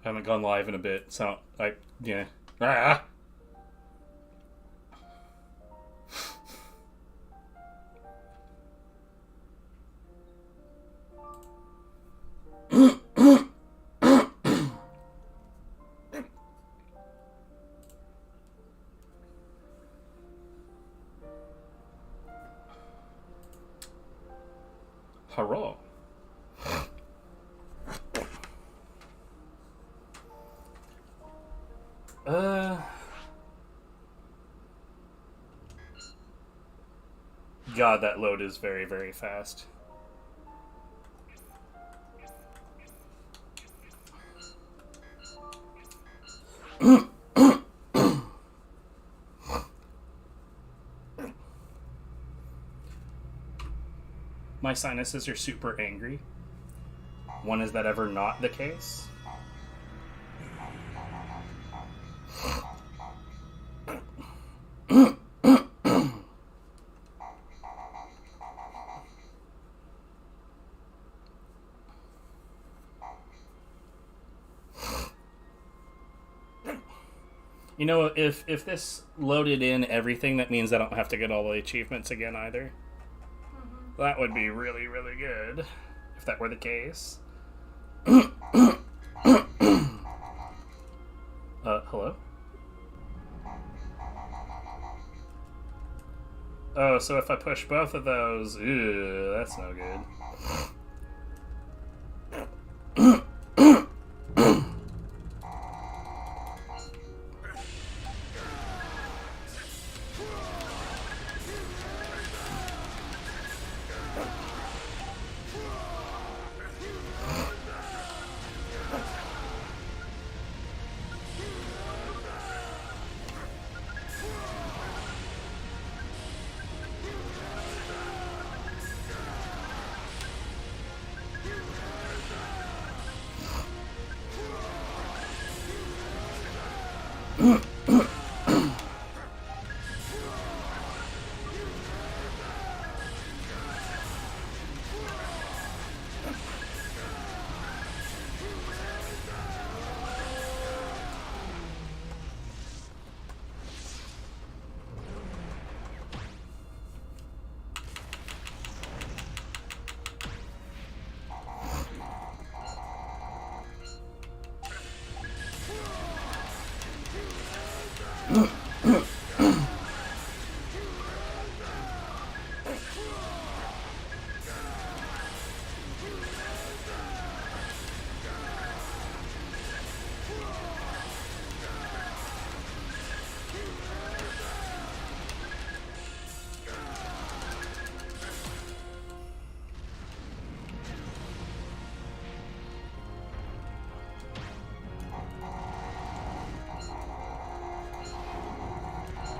I haven't gone live in a bit, so yeah. Ah! Hurrah. God, that load is very, very fast. My sinuses are super angry. When is that ever not the case? You know, if this loaded in everything, that means I don't have to get all the achievements again either. That would be really, really good, if that were the case. Hello? Oh, so if I push both of those, ew, that's no good.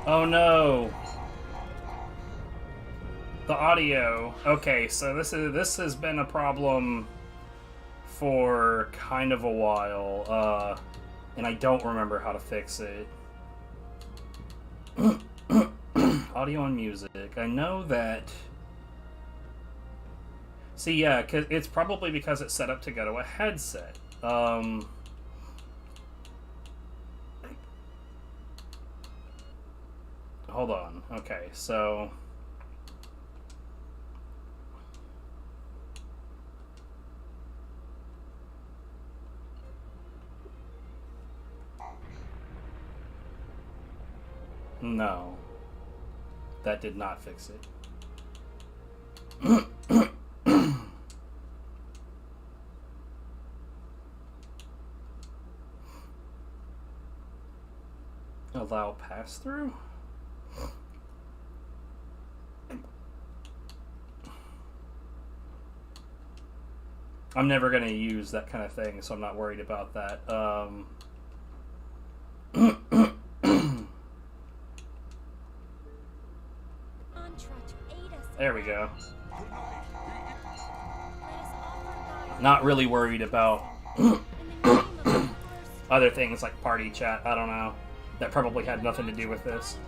Oh no! The audio. Okay, so this has been a problem for kind of a while, and I don't remember how to fix it. Audio and music. I know that. See, yeah, 'cause it's probably because it's set up to go to a headset. Hold on. Okay, so no, that did not fix it. Allow pass-through? I'm never going to use that kind of thing, so I'm not worried about that. There we go. Not really worried about other things like party chat. I don't know. That probably had nothing to do with this.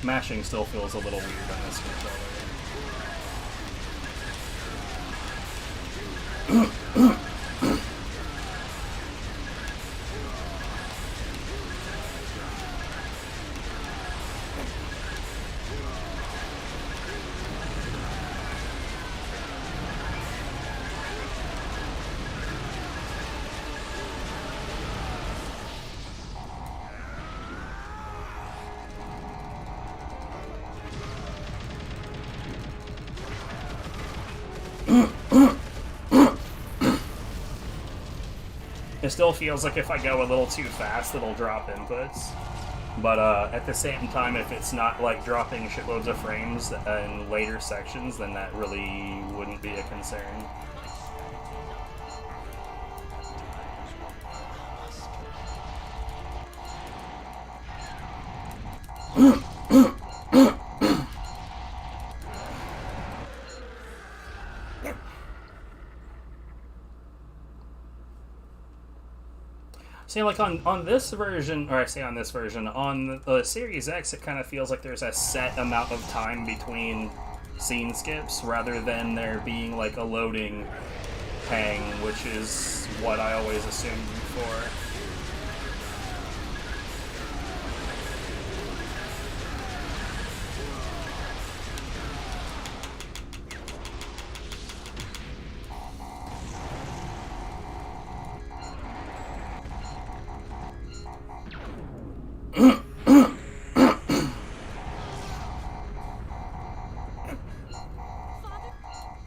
Mashing still feels a little weird on this controller. It still feels like if I go a little too fast, it'll drop inputs. But at the same time, if it's not like dropping shitloads of frames in later sections, then that really wouldn't be a concern. See, like on this version, or I say on this version, on the Series X, it kind of feels like there's a set amount of time between scene skips, rather than there being like a loading hang, which is what I always assumed before.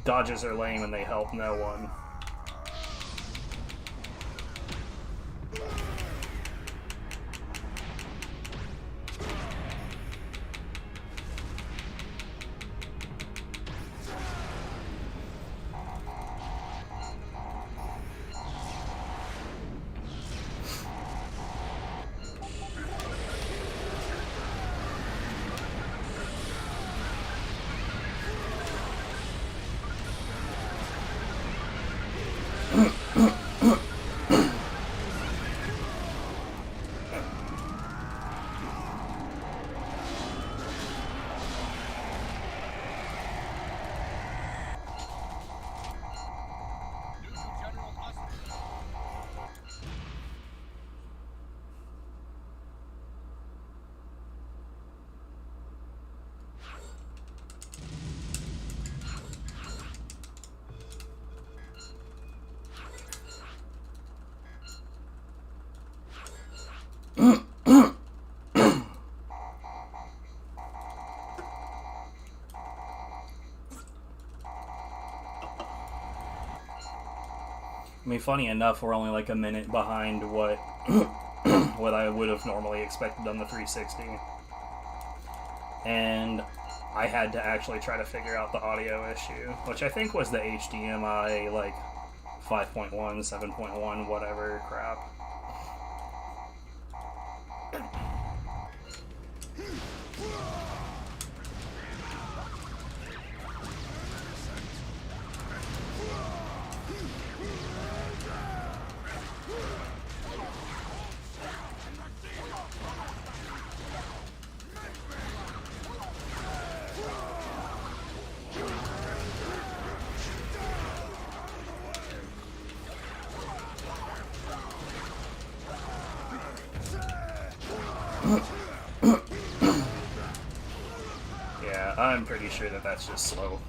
Dodges are lame and they help no one. I mean, funny enough, we're only like a minute behind what what I would have normally expected on the 360. And I had to actually try to figure out the audio issue, which I think was the HDMI, like, 5.1, 7.1, whatever crap. Yeah, I'm pretty sure that that's just slow.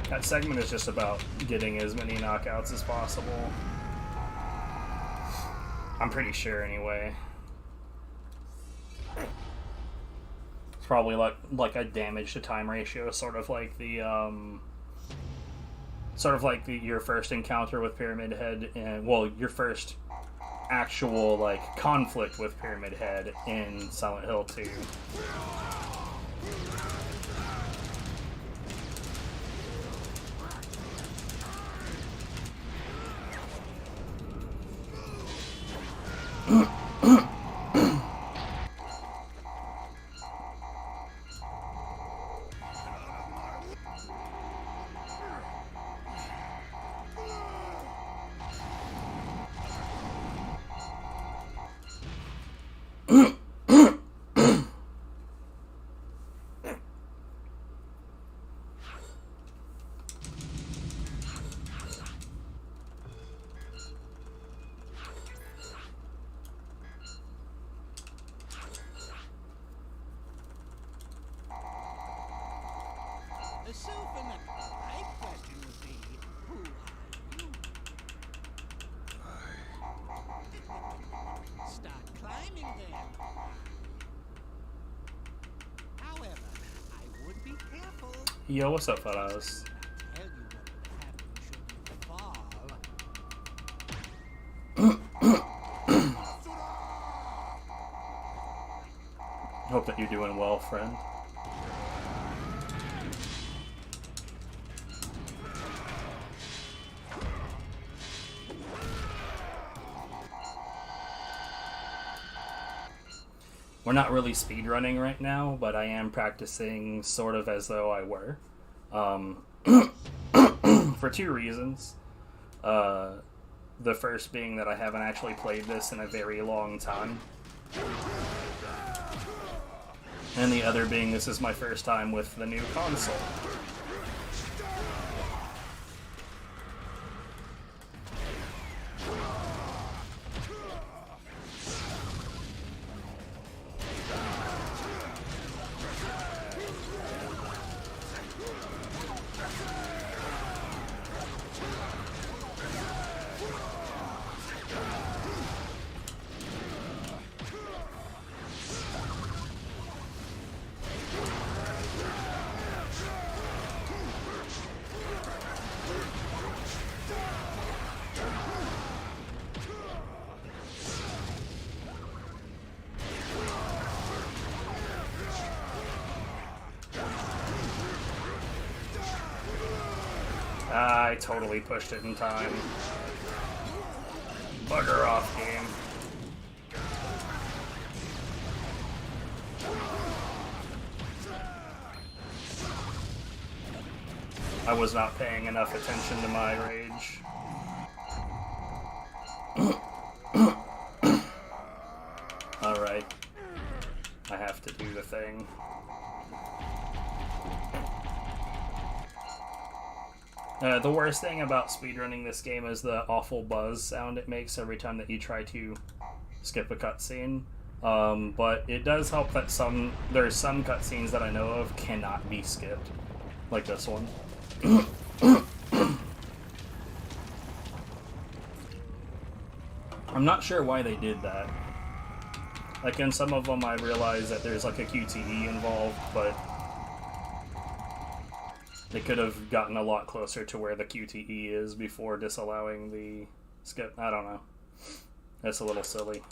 That segment is just about getting as many knockouts as possible. I'm pretty sure, anyway. It's probably like a damage to time ratio, sort of like the your first encounter with Pyramid Head, and well, your first actual like conflict with Pyramid Head in Silent Hill 2. So for now, the right question would be, who are you? Start climbing then. However, I would be careful. Yo, what's up, fellas? Tell you what would happen should you fall. Hope that you're doing well, friend. We're not really speedrunning right now, but I am practicing sort of as though I were. For two reasons. The first being that I haven't actually played this in a very long time. And the other being this is my first time with the new console. I totally pushed it in time. Bugger off, game. I was not paying enough attention to my rage. Alright. I have to do the thing. The worst thing about speedrunning this game is the awful buzz sound it makes every time that you try to skip a cutscene. But it does help that there's some cutscenes that I know of cannot be skipped. Like this one. I'm not sure why they did that. Like in some of them I realize that there's like a QTE involved, but they could have gotten a lot closer to where the QTE is before disallowing the skip. I don't know. That's a little silly.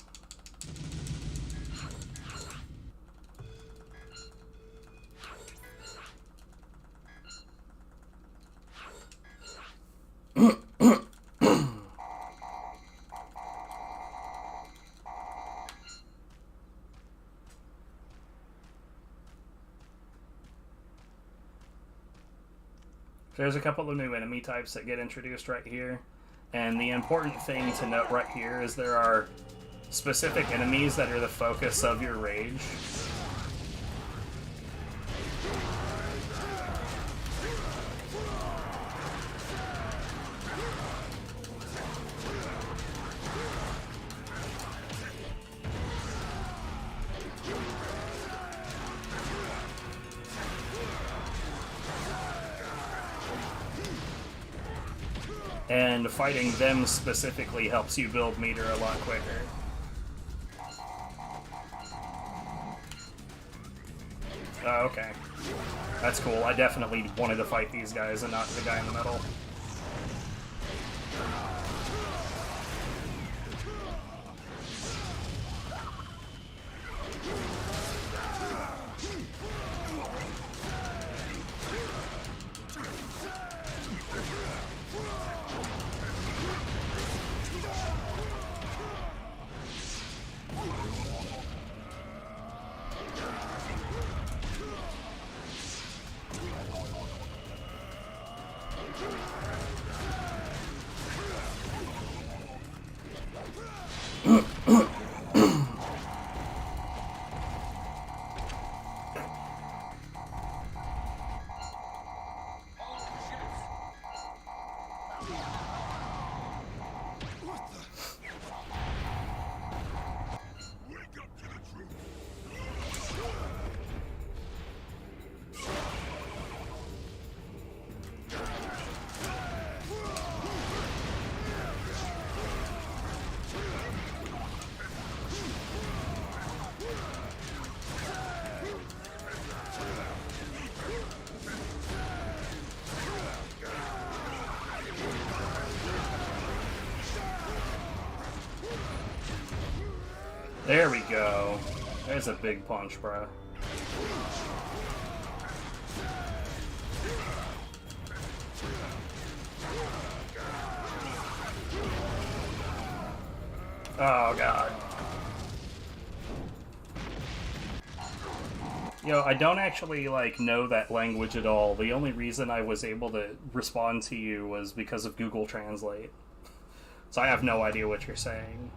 There's a couple of new enemy types that get introduced right here, and the important thing to note right here is there are specific enemies that are the focus of your rage. And fighting them specifically helps you build meter a lot quicker. Oh, okay. That's cool. I definitely wanted to fight these guys and not the guy in the middle. There we go. There's a big punch, bro. Oh, God. Yo, I don't actually, like, know that language at all. The only reason I was able to respond to you was because of Google Translate. So I have no idea what you're saying.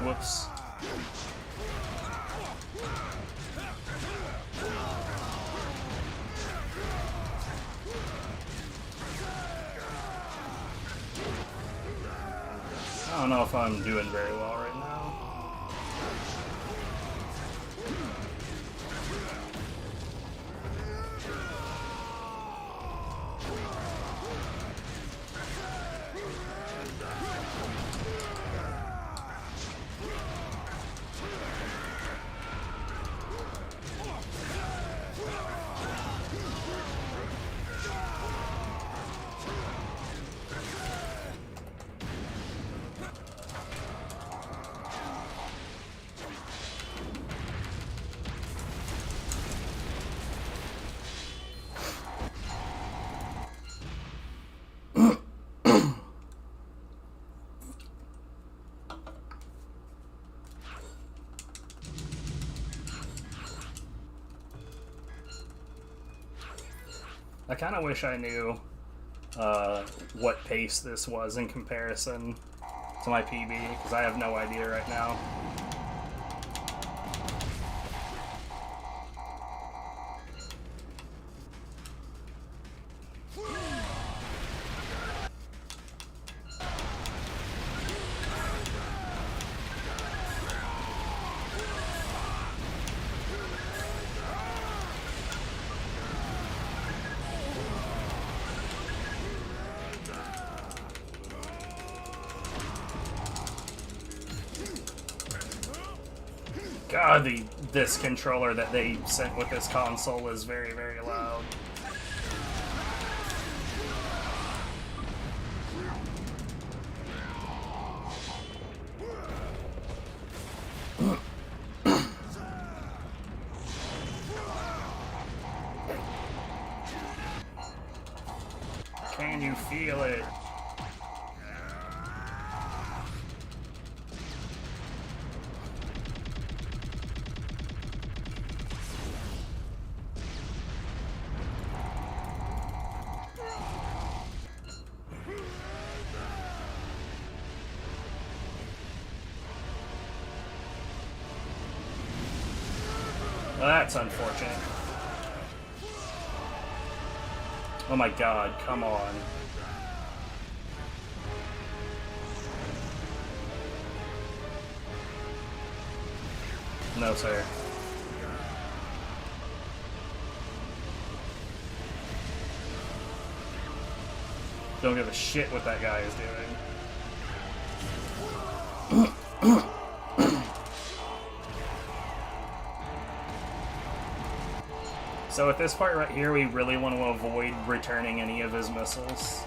Whoops. I don't know if I'm doing very well right now. I kind of wish I knew what pace this was in comparison to my PB, because I have no idea right now. God, this controller that they sent with this console is very, very loud. Can you feel it? Well, that's unfortunate. Oh my God, come on. No, sir. Don't give a shit what that guy is doing. So at this part right here, we really want to avoid returning any of his missiles.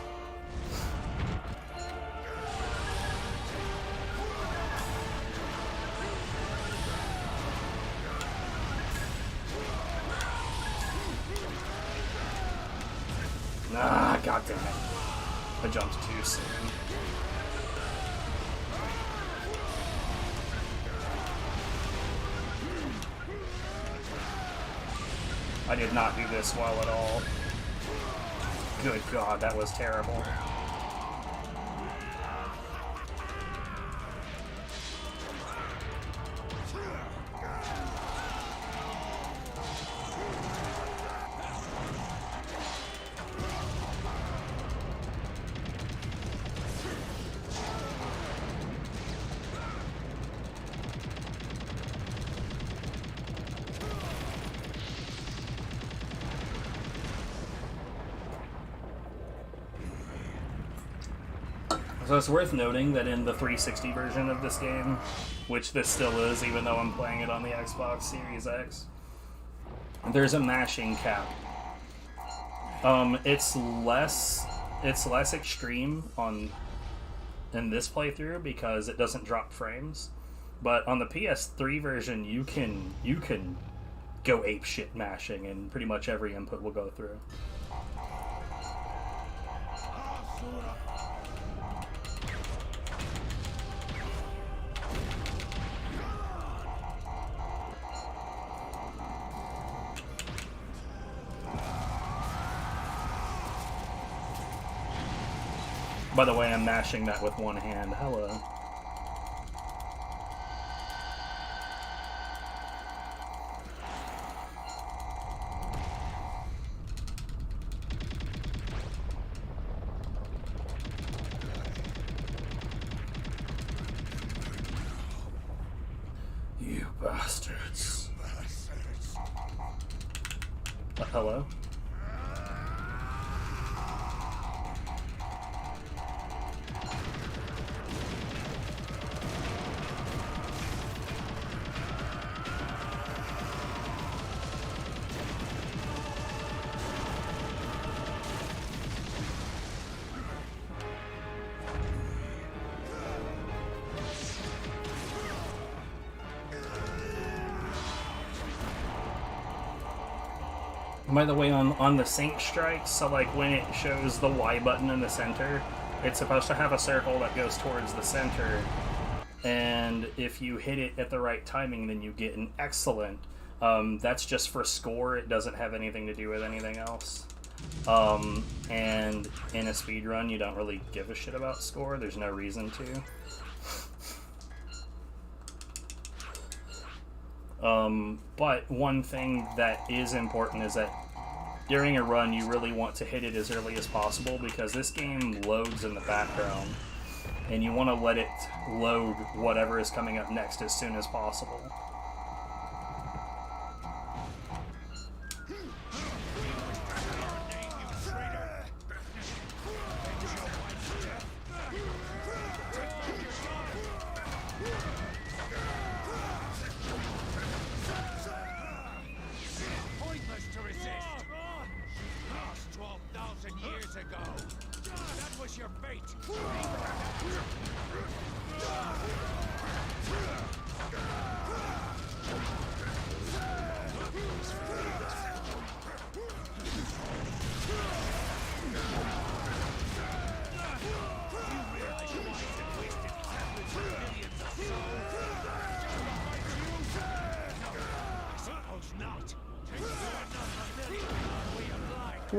Ah, god damn it. I jumped too soon. I did not do this well at all. Good God, that was terrible. So it's worth noting that in the 360 version of this game, which this still is, even though I'm playing it on the Xbox Series X, there's a mashing cap. It's less extreme in this playthrough because it doesn't drop frames. But on the PS3 version, you can go apeshit mashing, and pretty much every input will go through. By the way, I'm mashing that with one hand. Hello. You bastards. Hello? By the way, on the Saint strikes, so like when it shows the Y button in the center, it's supposed to have a circle that goes towards the center, and if you hit it at the right timing, then you get an excellent. That's just for score, it doesn't have anything to do with anything else. And in a speedrun, you don't really give a shit about score, there's no reason to. But one thing that is important is that during a run, you really want to hit it as early as possible because this game loads in the background, and you want to let it load whatever is coming up next as soon as possible.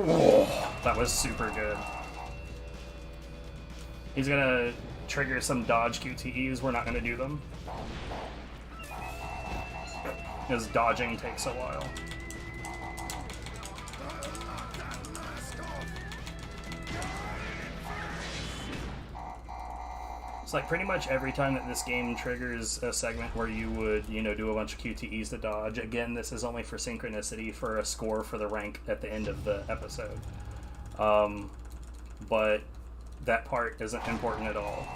Oh, that was super good. He's gonna trigger some dodge QTEs. We're not gonna do them, because dodging takes a while. It's like pretty much every time that this game triggers a segment where you would, do a bunch of QTEs to dodge. Again, this is only for synchronicity for a score for the rank at the end of the episode. But that part isn't important at all.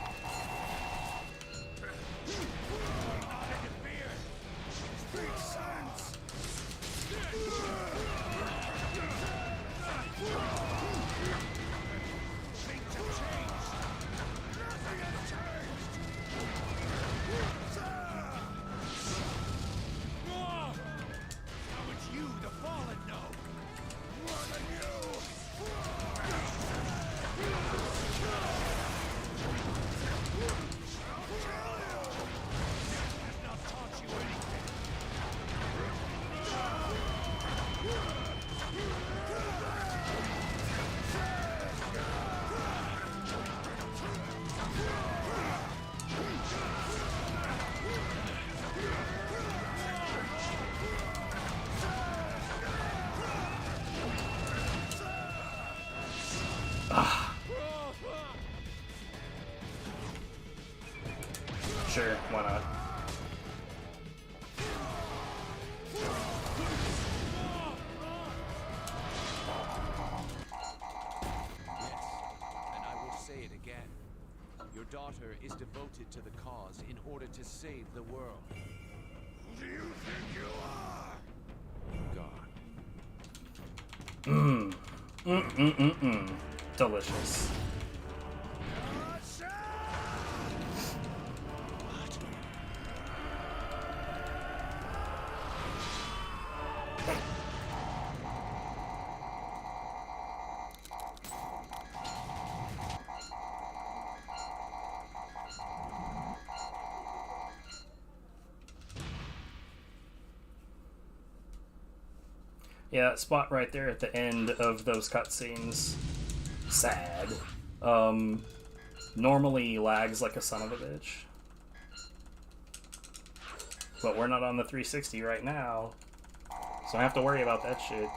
Sure, why not? Yes, and I will say it again. daughter is devoted to the cause in order to save the world. Who do you think you are? God. Delicious. Yeah, that spot right there at the end of those cutscenes. Sad. Normally lags like a son of a bitch. But we're not on the 360 right now, so I don't have to worry about that shit.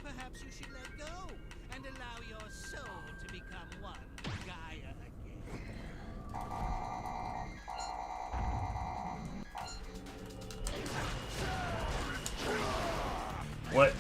Perhaps you should let go and allow your soul to become one with Gaea again. What?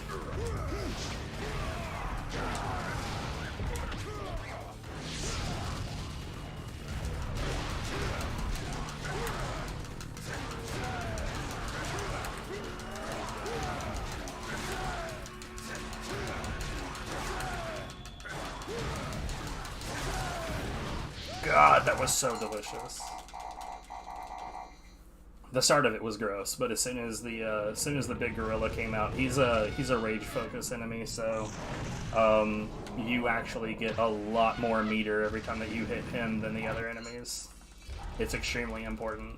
God, that was so delicious. The start of it was gross, but as soon as the big gorilla came out, he's a rage focus enemy, so you actually get a lot more meter every time that you hit him than the other enemies. It's extremely important.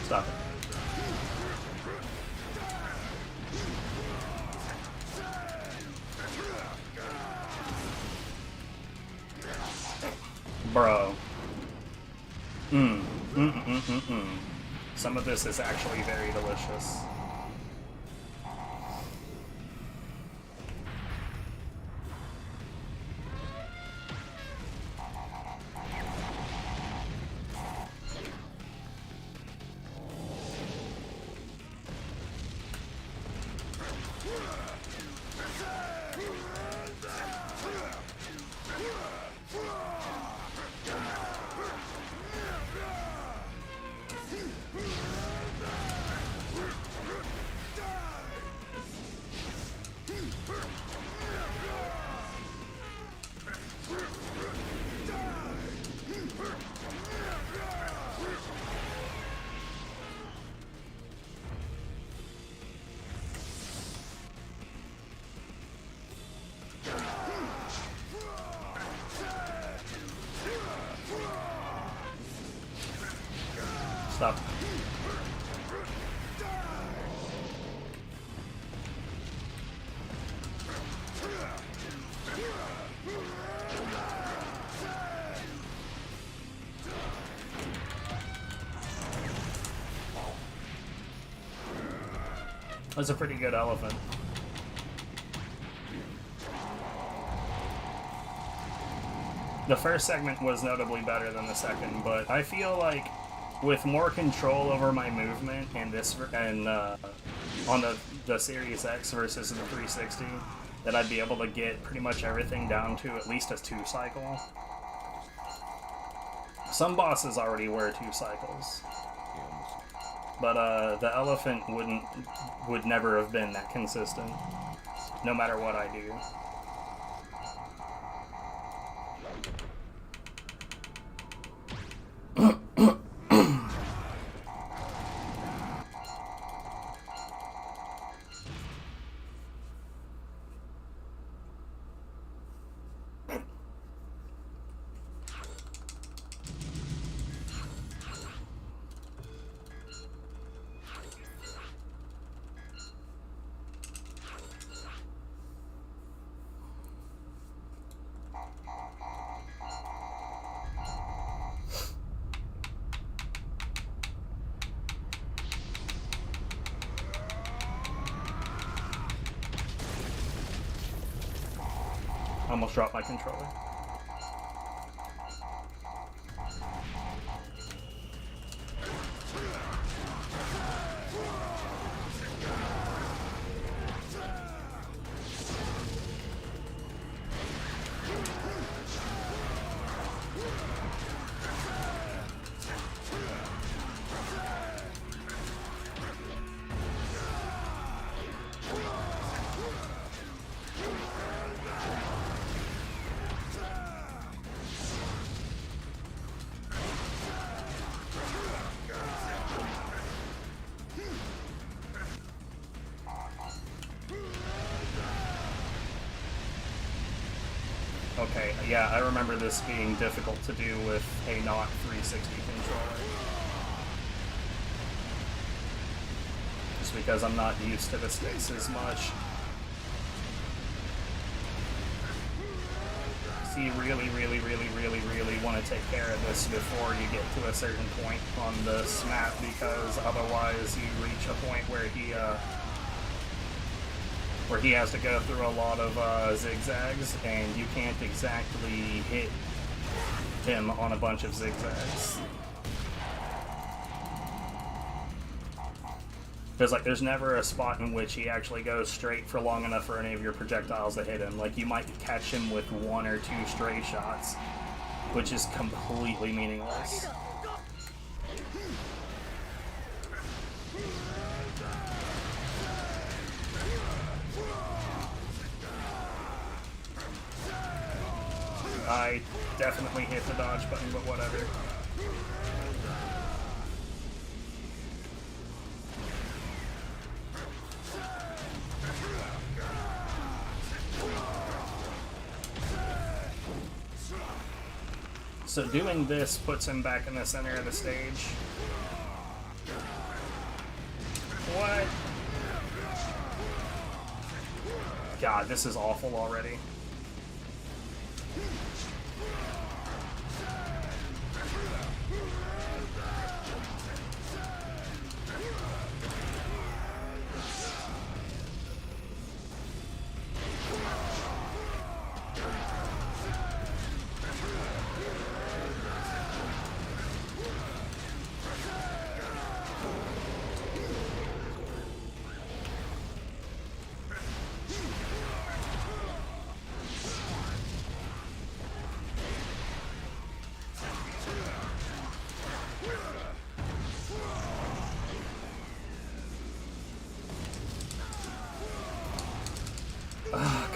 Stop it. Bro. Some of this is actually very delicious. Stop. That's a pretty good elephant. The first segment was notably better than the second, but I feel like with more control over my movement and on the Series X versus the 360, that I'd be able to get pretty much everything down to at least a 2 cycle. Some bosses already were 2 cycles, but the elephant would never have been that consistent, no matter what I do. Almost dropped my controller. Okay, yeah, I remember this being difficult to do with a not 360 controller. Just because I'm not used to the sticks as much. So you really want to take care of this before you get to a certain point on this map, because otherwise you reach a point where he has to go through a lot of zigzags, and you can't exactly hit him on a bunch of zigzags. Because, like, there's never a spot in which he actually goes straight for long enough for any of your projectiles to hit him. Like, you might catch him with 1 or 2 stray shots, which is completely meaningless. I definitely hit the dodge button, but whatever. So doing this puts him back in the center of the stage. What? God, this is awful already.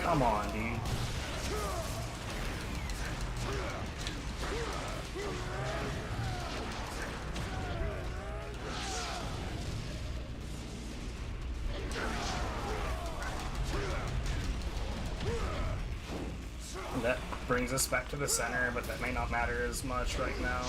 Come on, dude. That brings us back to the center, but that may not matter as much right now.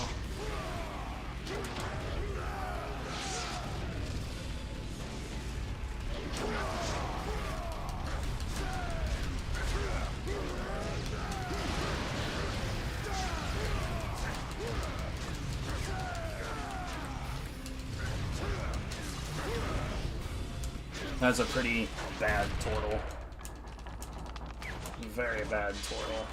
That's a pretty bad turtle. Very bad turtle.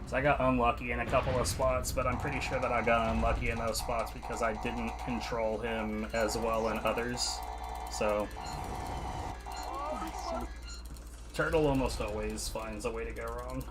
So I got unlucky in a couple of spots, but I'm pretty sure that I got unlucky in those spots because I didn't control him as well in others. So turtle almost always finds a way to go wrong.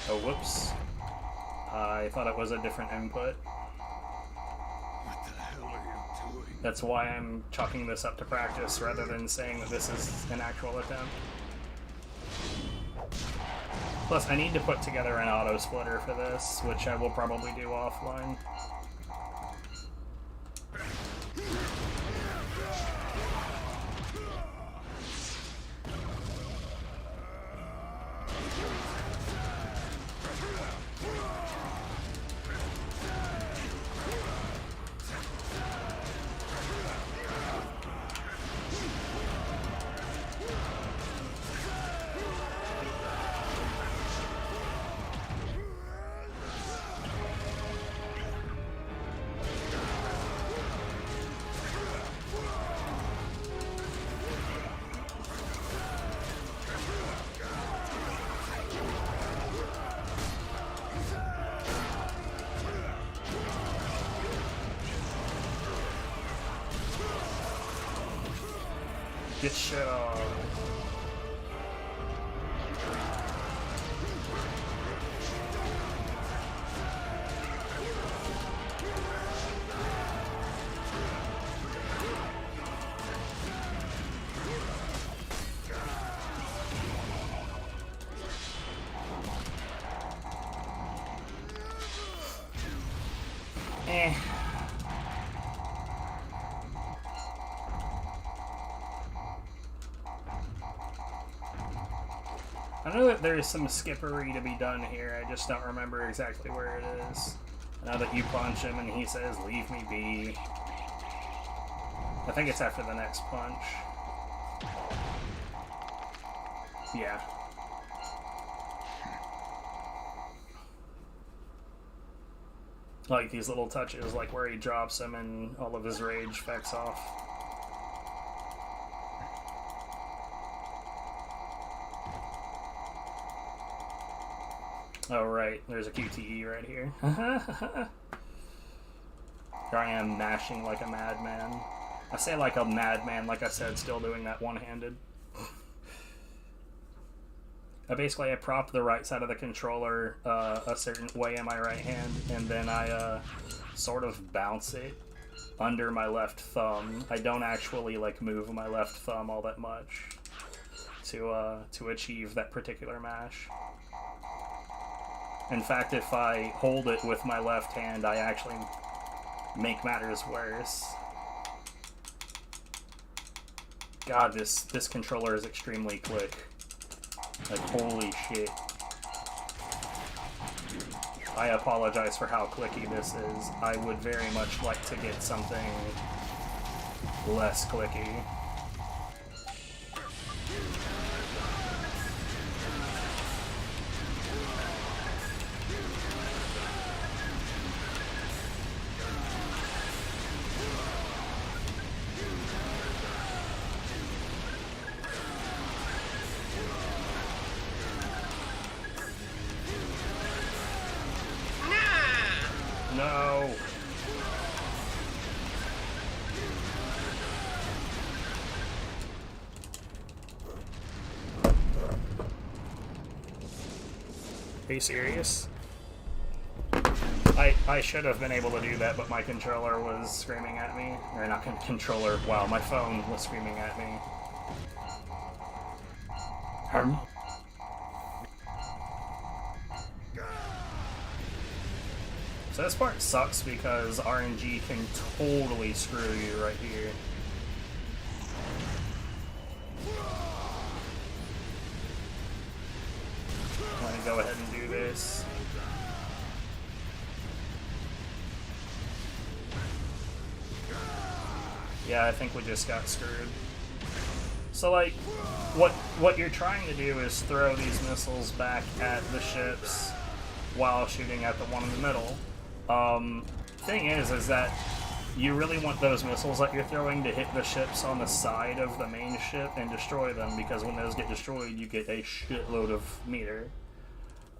Oh, whoops. I thought it was a different input. What the hell are you doing? That's why I'm chalking this up to practice rather than saying that this is an actual attempt. Plus, I need to put together an auto splitter for this, which I will probably do offline. Get shit on. I know that there's some skippery to be done here, I just don't remember exactly where it is. Now that you punch him and he says, "Leave me be." I think it's after the next punch. Yeah. Like these little touches, like where he drops him and all of his rage effects off. Oh right, there's a QTE right here. Here I am mashing like a madman. I say like a madman, like I said, still doing that one-handed. Basically, I prop the right side of the controller a certain way in my right hand, and then I sort of bounce it under my left thumb. I don't actually like move my left thumb all that much to achieve that particular mash. In fact, if I hold it with my left hand, I actually make matters worse. God, this controller is extremely quick. Like, holy shit. I apologize for how clicky this is. I would very much like to get something less clicky. No! Are you serious? I should have been able to do that, but my controller was screaming at me. Or not controller, wow, my phone was screaming at me. So this part sucks because RNG can totally screw you right here. I'm gonna go ahead and do this. Yeah, I think we just got screwed. So like, what you're trying to do is throw these missiles back at the ships while shooting at the one in the middle. Thing is that you really want those missiles that you're throwing to hit the ships on the side of the main ship and destroy them, because when those get destroyed, you get a shitload of meter.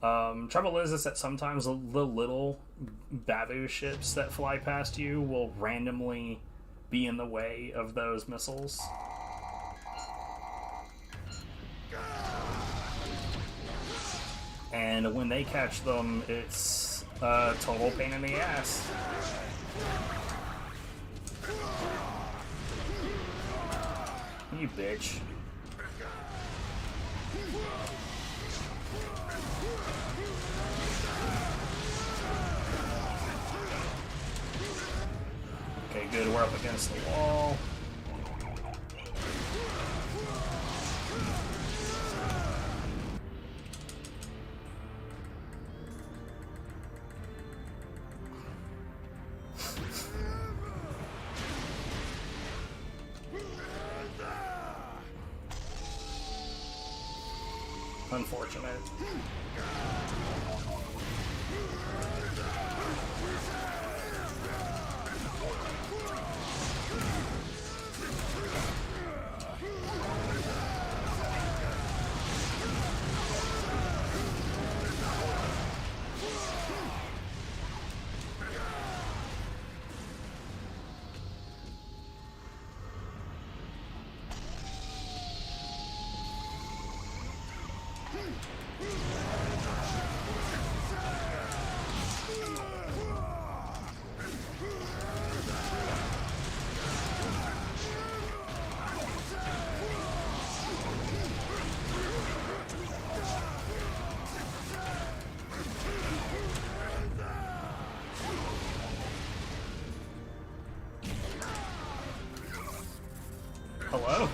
Trouble is that sometimes the little Babu ships that fly past you will randomly be in the way of those missiles. And when they catch them, it's a total pain in the ass. You bitch. Okay, good, we're up against the wall. Unfortunate. Hello?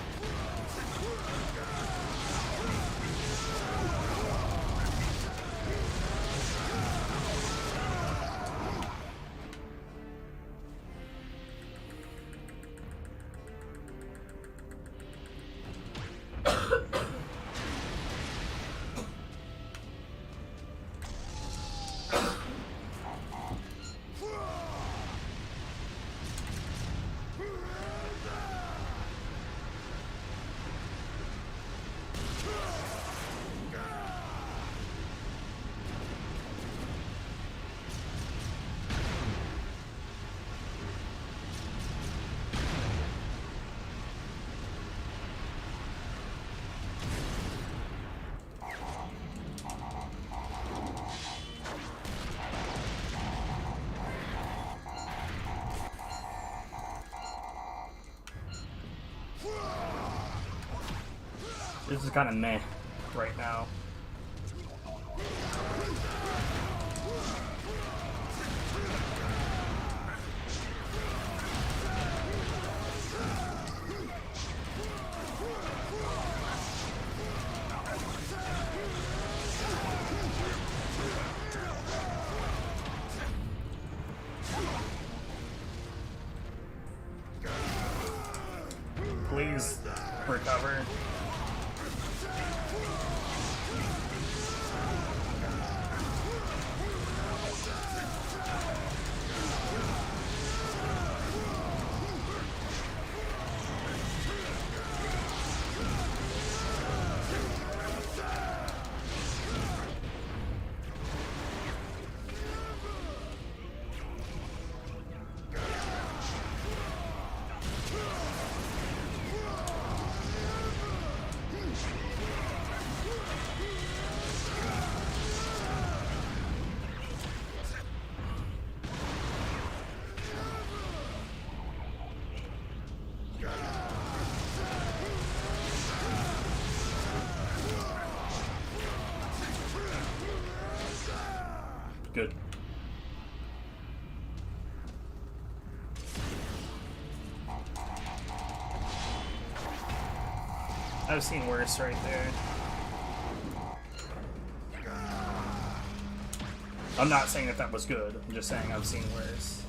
This is kind of meh right now. Please recover. Good. I've seen worse right there. I'm not saying that was good. I'm just saying I've seen worse.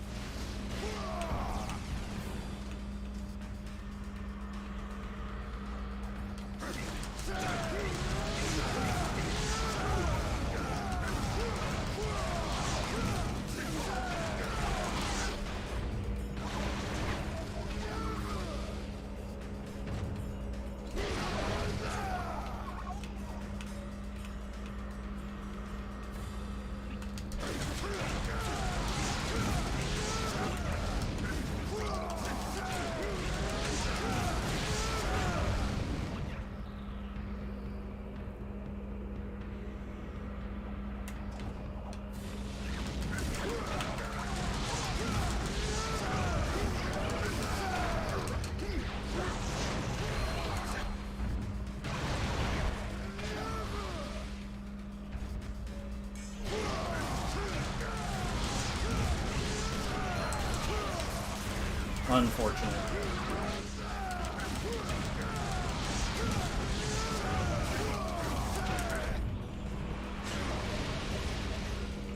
Unfortunate.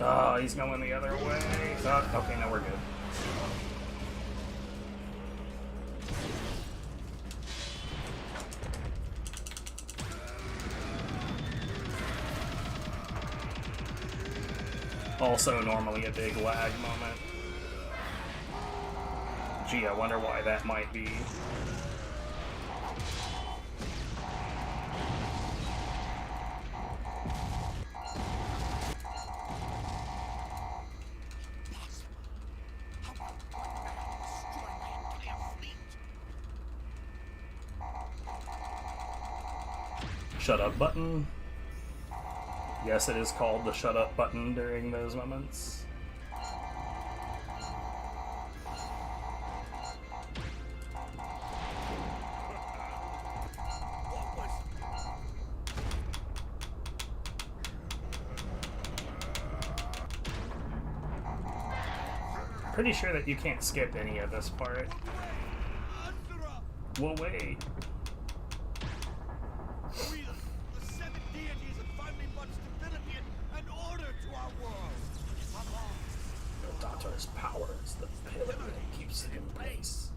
Oh, he's going the other way. Oh, okay, now we're good. Also normally a big lag moment. Gee, I wonder why that might be. Shut up button. Yes, it is called the shut up button during those moments. Pretty sure that you can't skip any of this part. Asura! We'll wait. We, the seven deities, have finally brought stability and order to our world. Come on. Your daughter's power is the pillar that keeps it in place.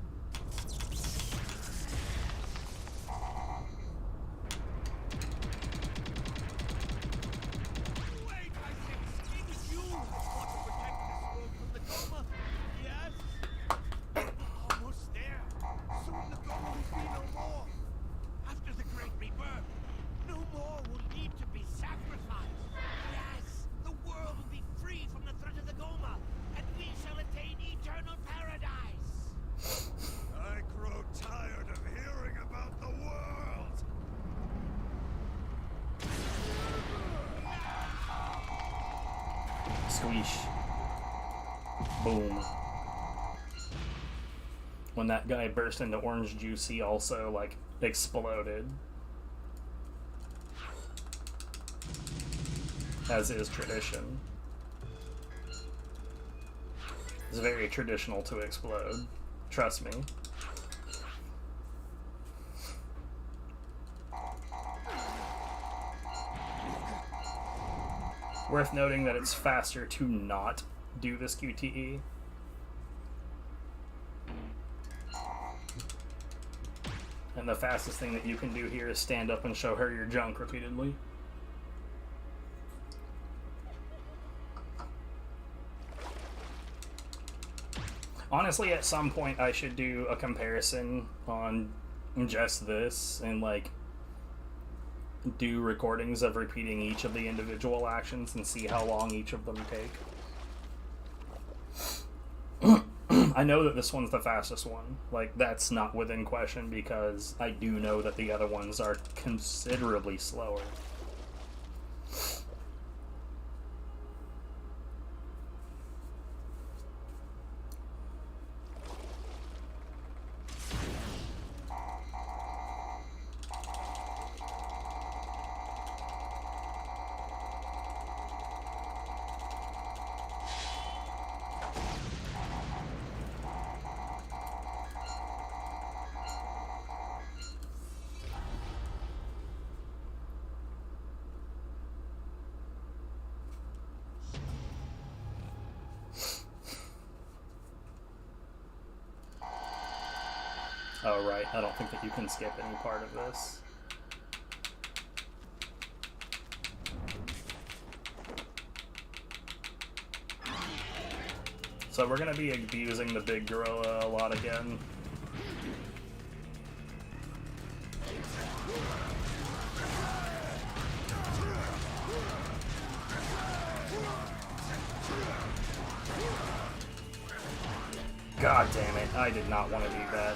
Wait, I think it was you who fought to protect this world from the Goma. Yes? Almost there. Soon the Goma will be no more. After the Great Rebirth, no more will need to be sacrificed. Yes, the world will be free from the threat of the Goma, and we shall attain eternal paradise. I grow tired of hearing about the world. Squeesh. Boom. When that guy burst into orange juice, he also, like, exploded. As is tradition. It's very traditional to explode. Trust me. Worth noting that it's faster to not do this QTE. And the fastest thing that you can do here is stand up and show her your junk repeatedly. Honestly, at some point I should do a comparison on just this and, like, do recordings of repeating each of the individual actions and see how long each of them take. I know that this one's the fastest one. Like, that's not within question because I do know that the other ones are considerably slower. Oh, right. I don't think that you can skip any part of this. So we're going to be abusing the big gorilla a lot again. God damn it. I did not want to do that.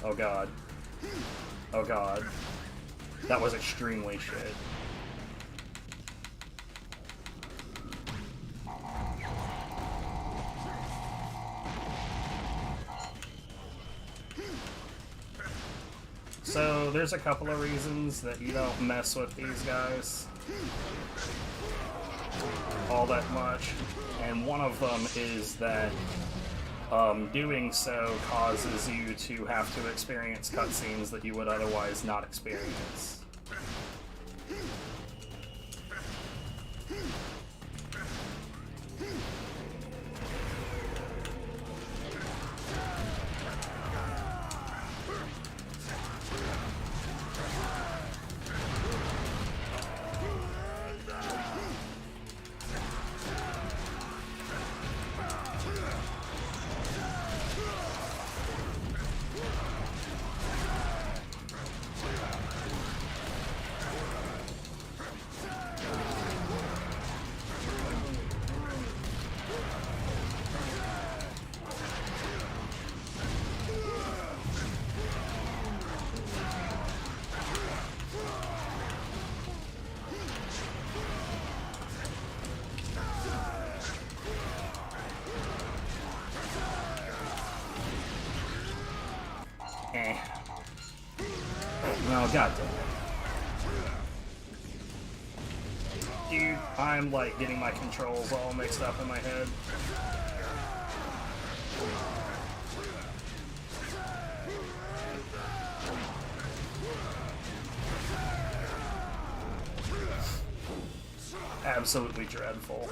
Oh god. Oh god. That was extremely shit. So there's a couple of reasons that you don't mess with these guys all that much, and one of them is that doing so causes you to have to experience cutscenes that you would otherwise not experience. Oh, god damn it. Dude, I'm like getting my controls all mixed up in my head. Absolutely dreadful.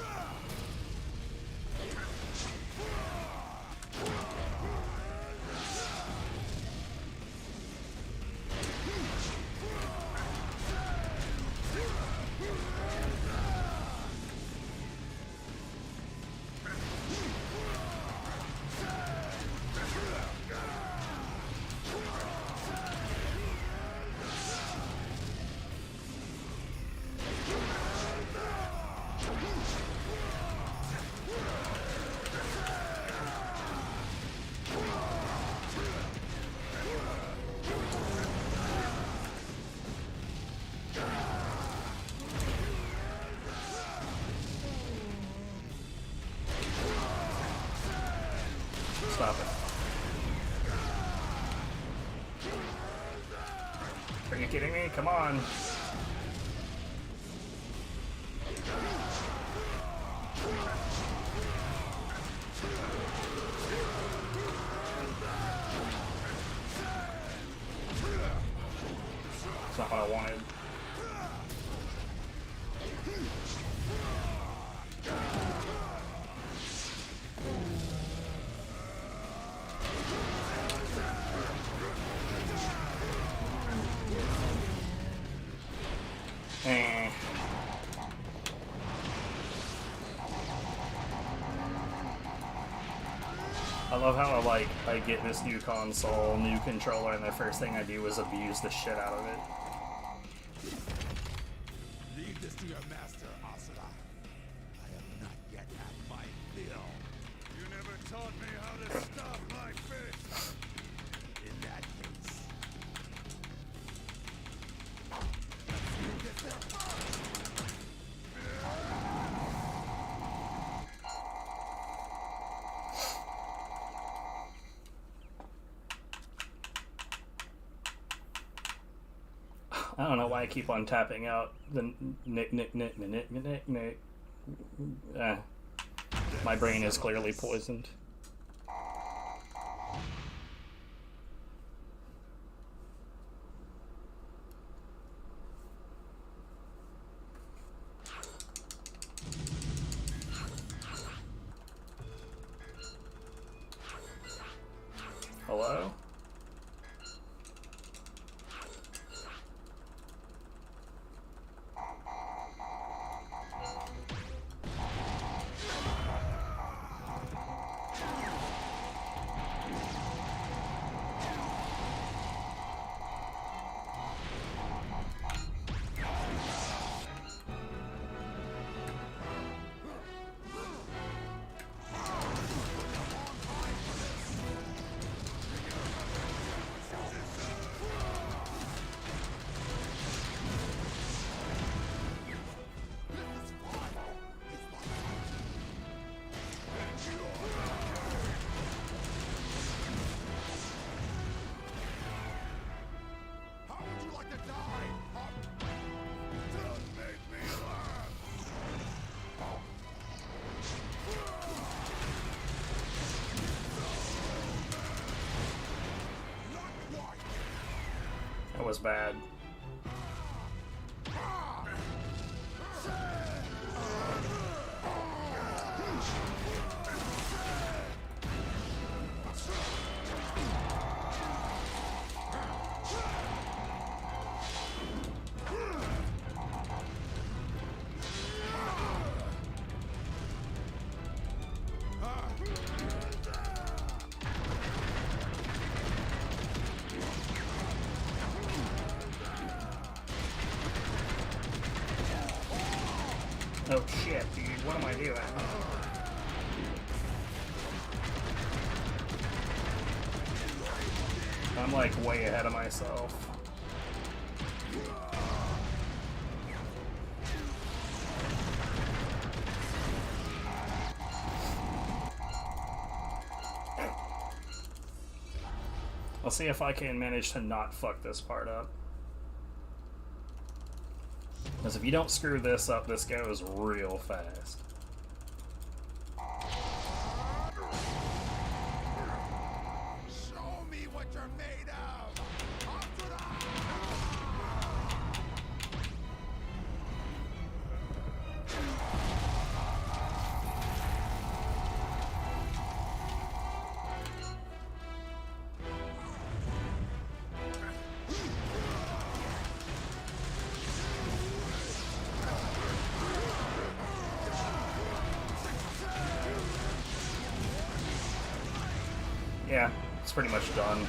Stop it. Are you kidding me? Come on. That's not what I wanted. I love how I get this new console, new controller, and the first thing I do is abuse the shit out of it. Leave this to your master, Asura. I am not yet at my fill. You never taught me how to stop my fist. In that case, let's get this. I don't know why I keep on tapping out the nick. My brain is clearly poisoned. Hello? That was bad. Oh shit, dude, what am I doing? I'm like way ahead of myself. I'll see if I can manage to not fuck this part up. Because if you don't screw this up, this goes real fast. Show me what you're made of! Asura! Yeah, it's pretty much done.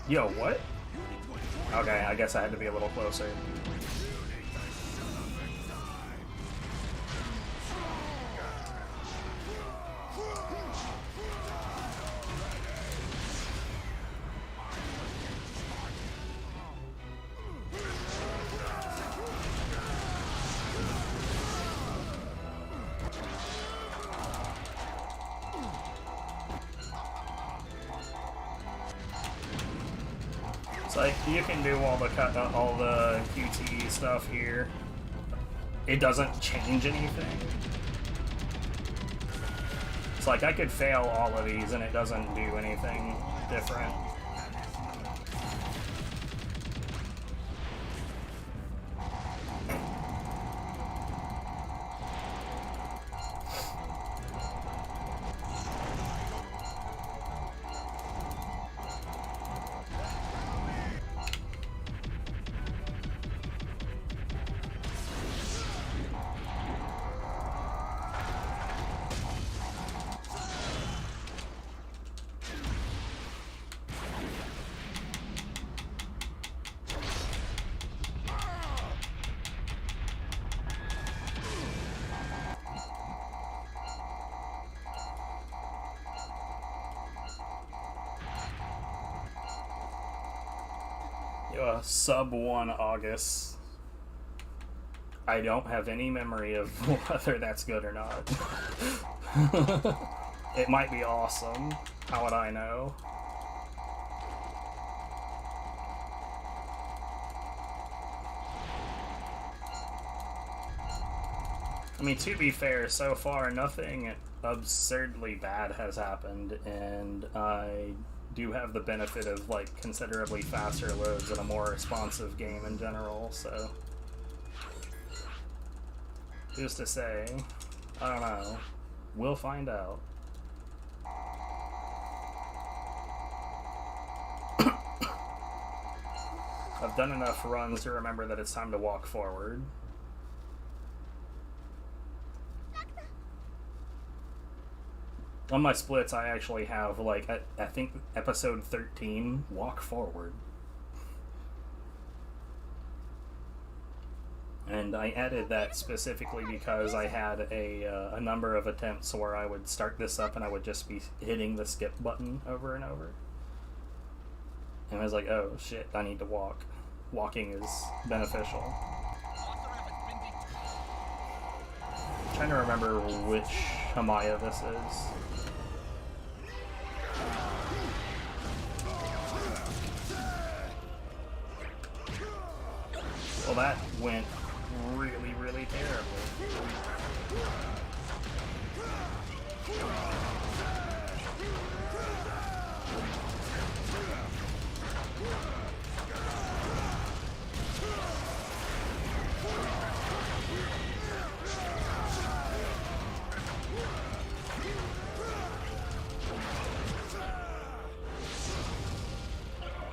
Yo, what? Okay, I guess I had to be a little closer. Like, you can do all the QTE stuff here. It doesn't change anything. It's like I could fail all of these and it doesn't do anything different. Sub 1 August. I don't have any memory of whether that's good or not. It might be awesome. How would I know? I mean, to be fair, so far nothing absurdly bad has happened, and I do have the benefit of like considerably faster loads and a more responsive game in general, so who's to say? I don't know. We'll find out. I've done enough runs to remember that it's time to walk forward. On my splits, I actually have, like, I think episode 13, Walk Forward. And I added that specifically because I had a number of attempts where I would start this up and I would just be hitting the skip button over and over. And I was like, oh shit, I need to walk. Walking is beneficial. I'm trying to remember which Hamaya this is. Well, that went really, really terribly.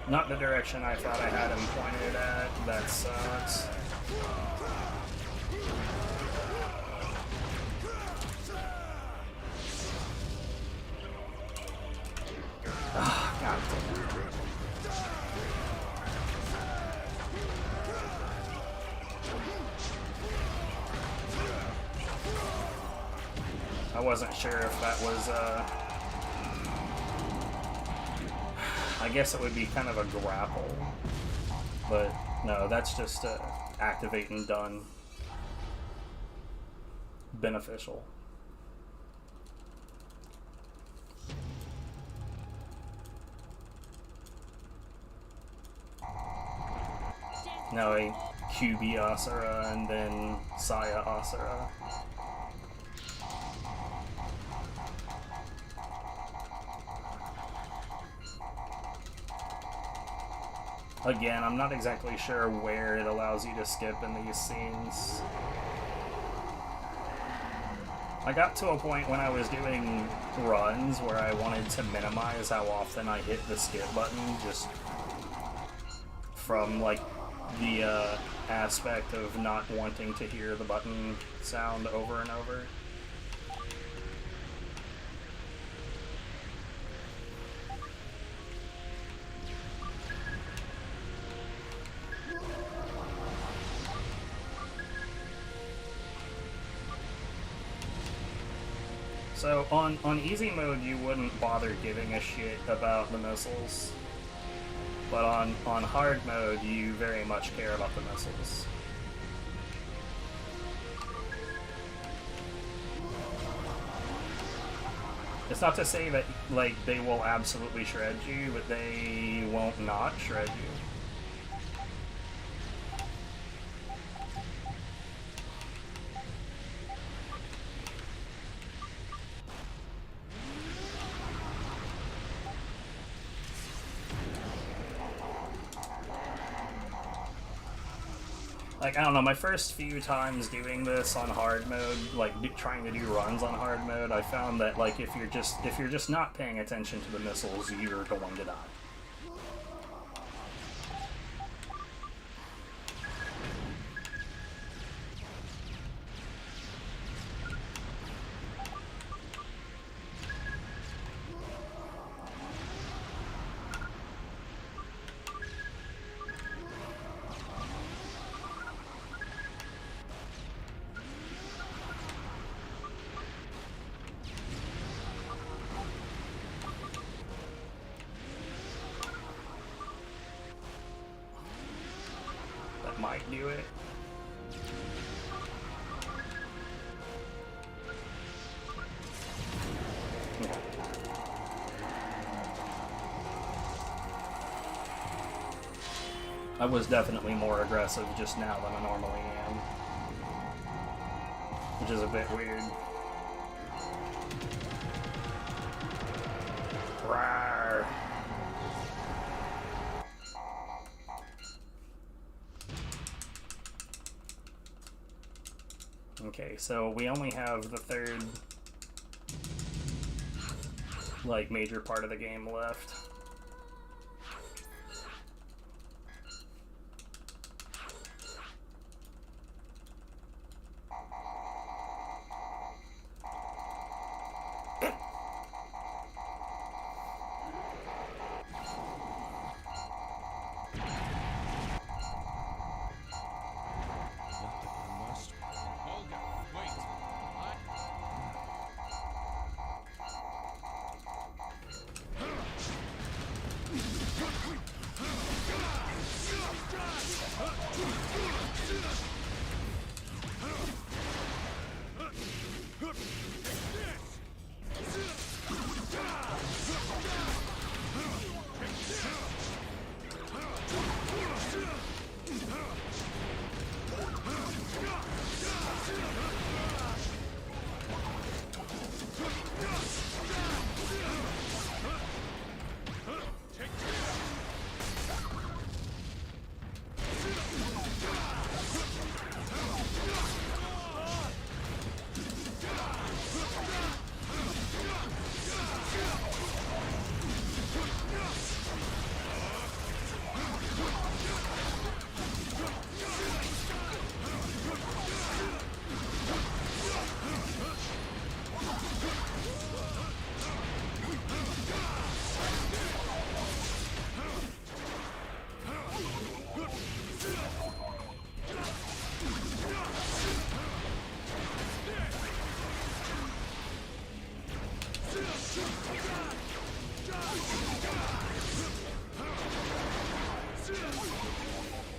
Not the direction I thought I had him pointed at. That sucks. Oh, God damn it. I wasn't sure if that was, I guess it would be kind of a grapple, but no, that's just activate and done. Beneficial. Now a QB Asura and then Saya Asura. Again, I'm not exactly sure where it allows you to skip in these scenes. I got to a point when I was doing runs where I wanted to minimize how often I hit the skip button, just from like the aspect of not wanting to hear the button sound over and over. So on easy mode, you wouldn't bother giving a shit about the missiles, but on hard mode, you very much care about the missiles. It's not to say that like they will absolutely shred you, but they won't not shred you. Like, I don't know, my first few times doing this on hard mode, like trying to do runs on hard mode, I found that like if you're just not paying attention to the missiles, you're going to die. Might do it. I was definitely more aggressive just now than I normally am, which is a bit weird. Rawr. Okay, so we only have the third, like, major part of the game left.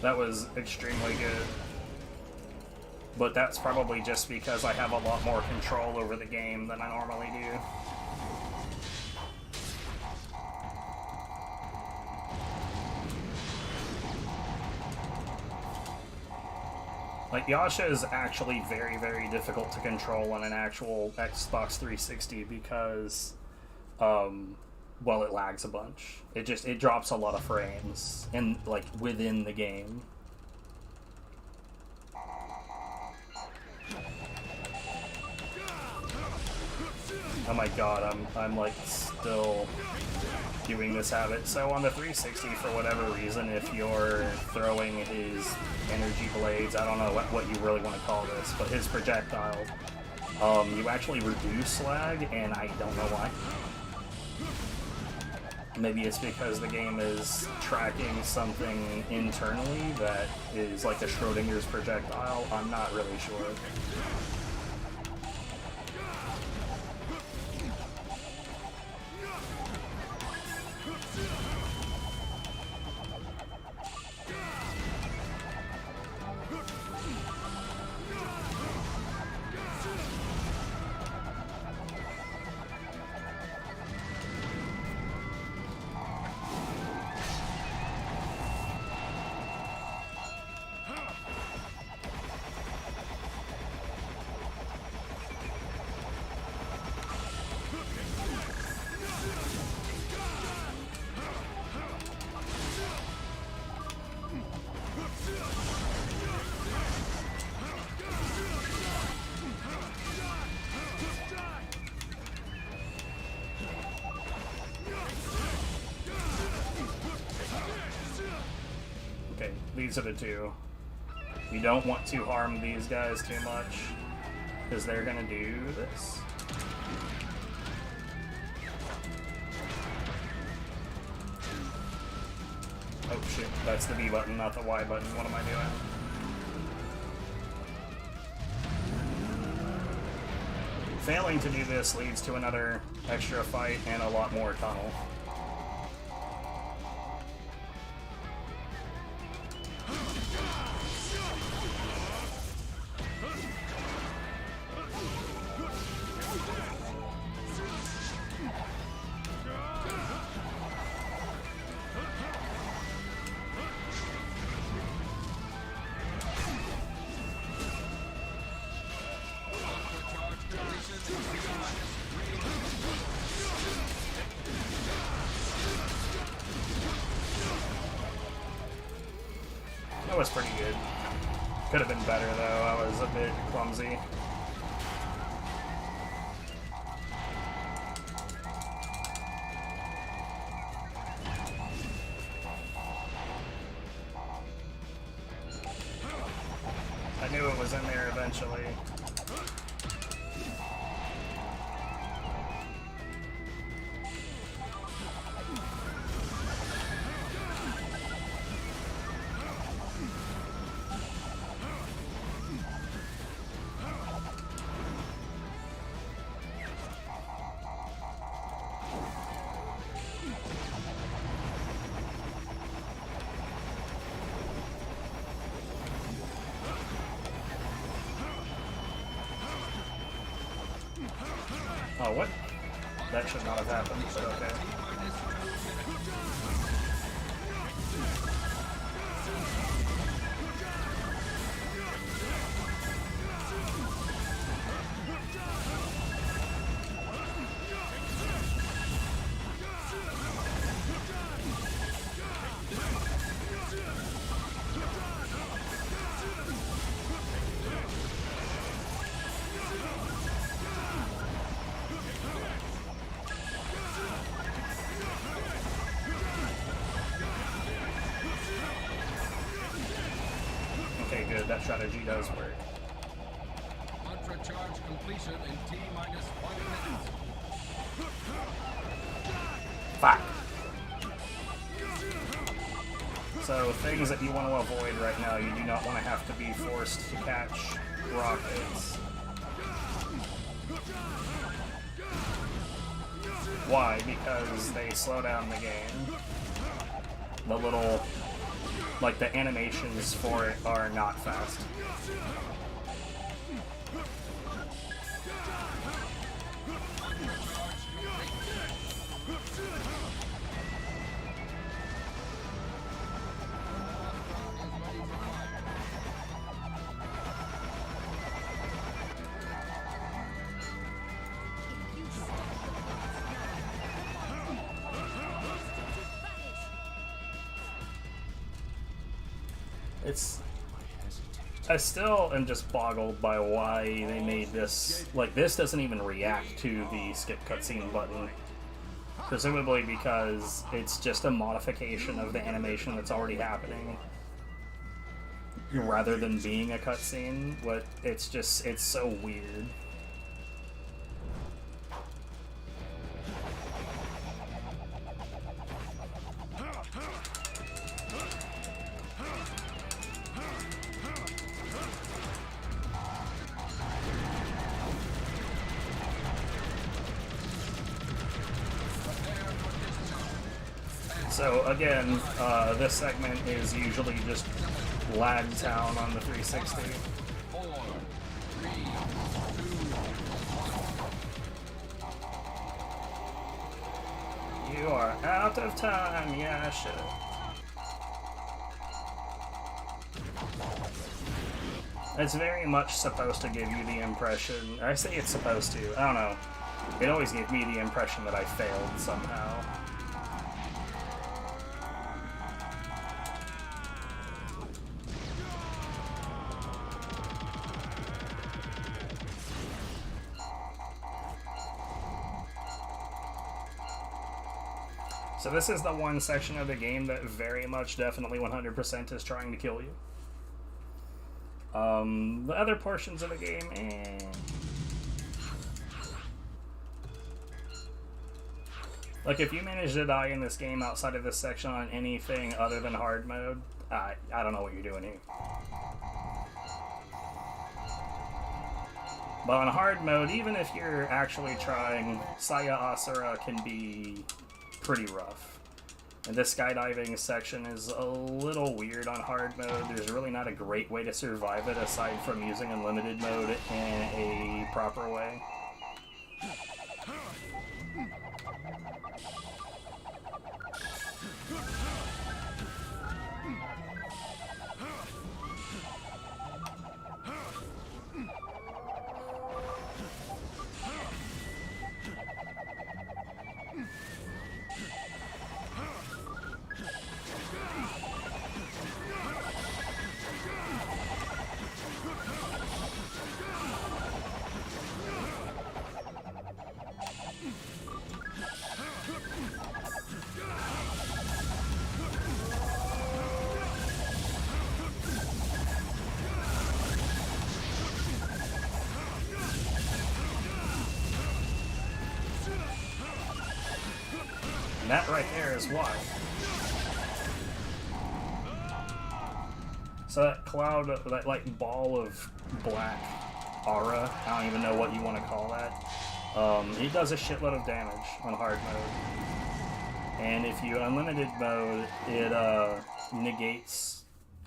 That was extremely good. But that's probably just because I have a lot more control over the game than I normally do. Like, Yasha is actually very, very difficult to control on an actual Xbox 360 because, well, it lags a bunch. It drops a lot of frames, and, like, within the game. Oh my god, I'm like, still doing this habit. So on the 360, for whatever reason, if you're throwing his energy blades, I don't know what you really want to call this, but his projectile, you actually reduce lag, and I don't know why. Maybe it's because the game is tracking something internally that is like a Schrodinger's projectile. I'm not really sure. These are the two. You don't want to harm these guys too much, because they're gonna do this. Oh shit, that's the B button, not the Y button. What am I doing? Failing to do this leads to another extra fight and a lot more tunnel. That was pretty good. Could have been better though, I was a bit clumsy. I knew it was in there eventually. Oh, what? That should not have happened, but okay. Okay, good. That strategy does work. Mantra charge completion in T-minus 1 minute. Fuck. So, things that you want to avoid right now, you do not want to have to be forced to catch rockets. Why? Because they slow down the game. The little... like, the animations for it are not fast. It's... I still am just boggled by why they made this... Like, this doesn't even react to the skip cutscene button. Presumably because it's just a modification of the animation that's already happening. Rather than being a cutscene. What it's just... It's so weird. So again, this segment is usually just lag town on the 360. 4, 3, 2. You are out of time, yeah, shit. It's very much supposed to give you the impression, I say it's supposed to, I don't know. It always gives me the impression that I failed somehow. So this is the one section of the game that very much, definitely 100% is trying to kill you. The other portions of the game, Like, if you manage to die in this game outside of this section on anything other than hard mode, I don't know what you're doing here. But on hard mode, even if you're actually trying, Saya Asura can be pretty rough. And this skydiving section is a little weird on hard mode. There's really not a great way to survive it aside from using unlimited mode in a proper way. And that right there is why. So that cloud, that like ball of black aura, I don't even know what you want to call that, he does a shitload of damage on hard mode. And if you unlimited mode, it negates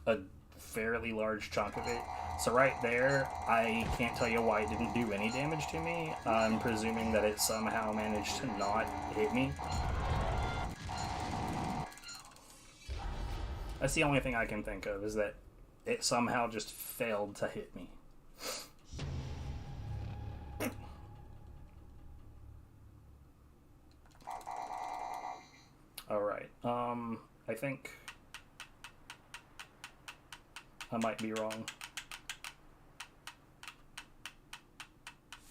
a fairly large chunk of it. So right there, I can't tell you why it didn't do any damage to me. I'm presuming that it somehow managed to not hit me. That's the only thing I can think of, is that it somehow just failed to hit me. Alright, I think I might be wrong.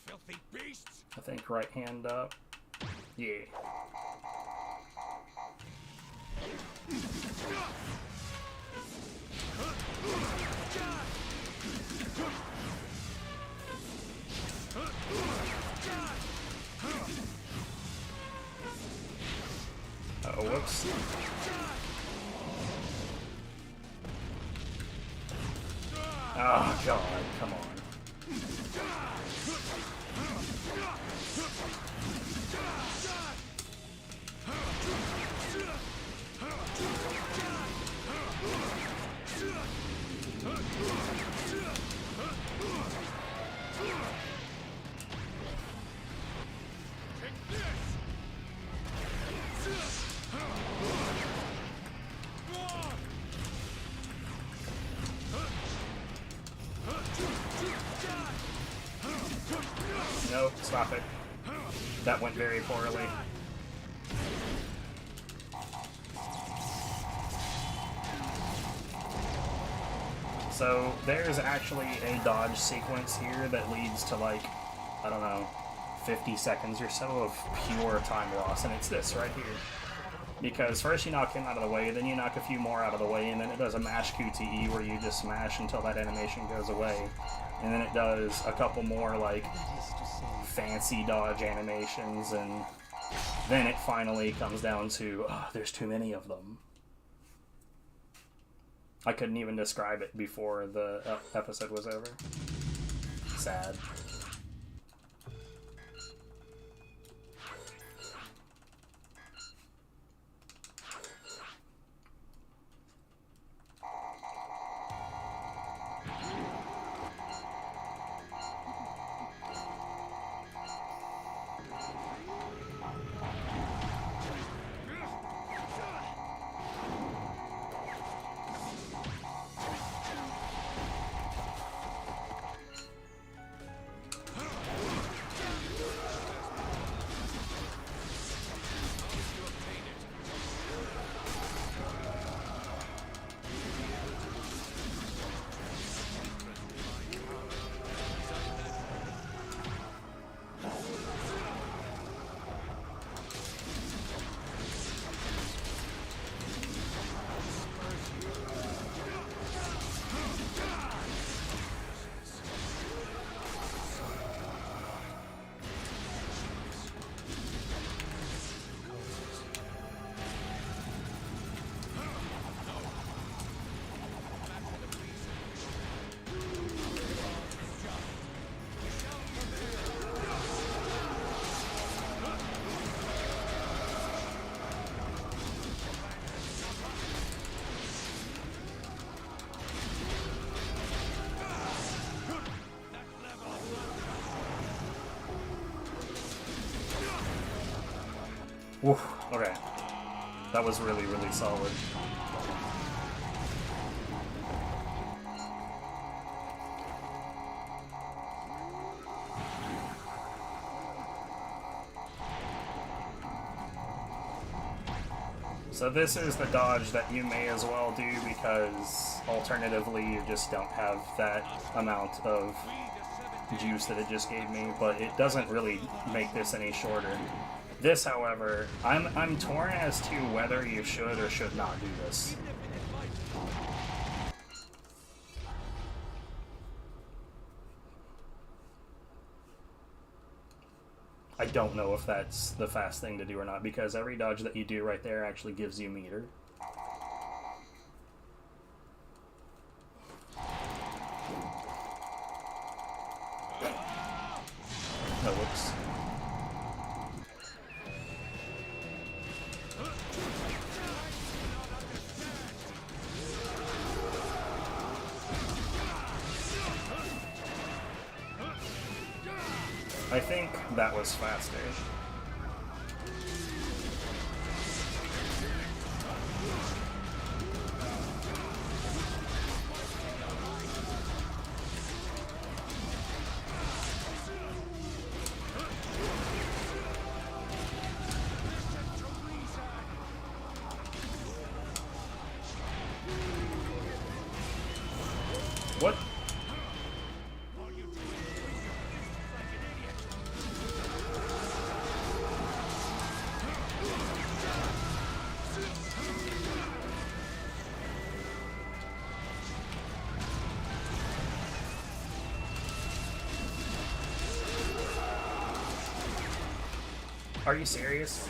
Filthy beasts! I think right hand up. Yeah. Oh, whoops. Oh, God, come on. Nope, stop it. That went very poorly. So there's actually a dodge sequence here that leads to like, I don't know, 50 seconds or so of pure time loss, and it's this right here. Because first you knock him out of the way, then you knock a few more out of the way, and then it does a mash QTE where you just smash until that animation goes away. And then it does a couple more like fancy dodge animations, and then it finally comes down to, oh, there's too many of them. I couldn't even describe it before the episode was over. Sad. Woof, okay. That was really, really solid. So this is the dodge that you may as well do, because alternatively you just don't have that amount of juice that it just gave me, but it doesn't really make this any shorter. This, however, I'm torn as to whether you should or should not do this. I don't know if that's the fast thing to do or not, because every dodge that you do right there actually gives you meter. Oh, whoops. I think that was faster. What? Are you serious?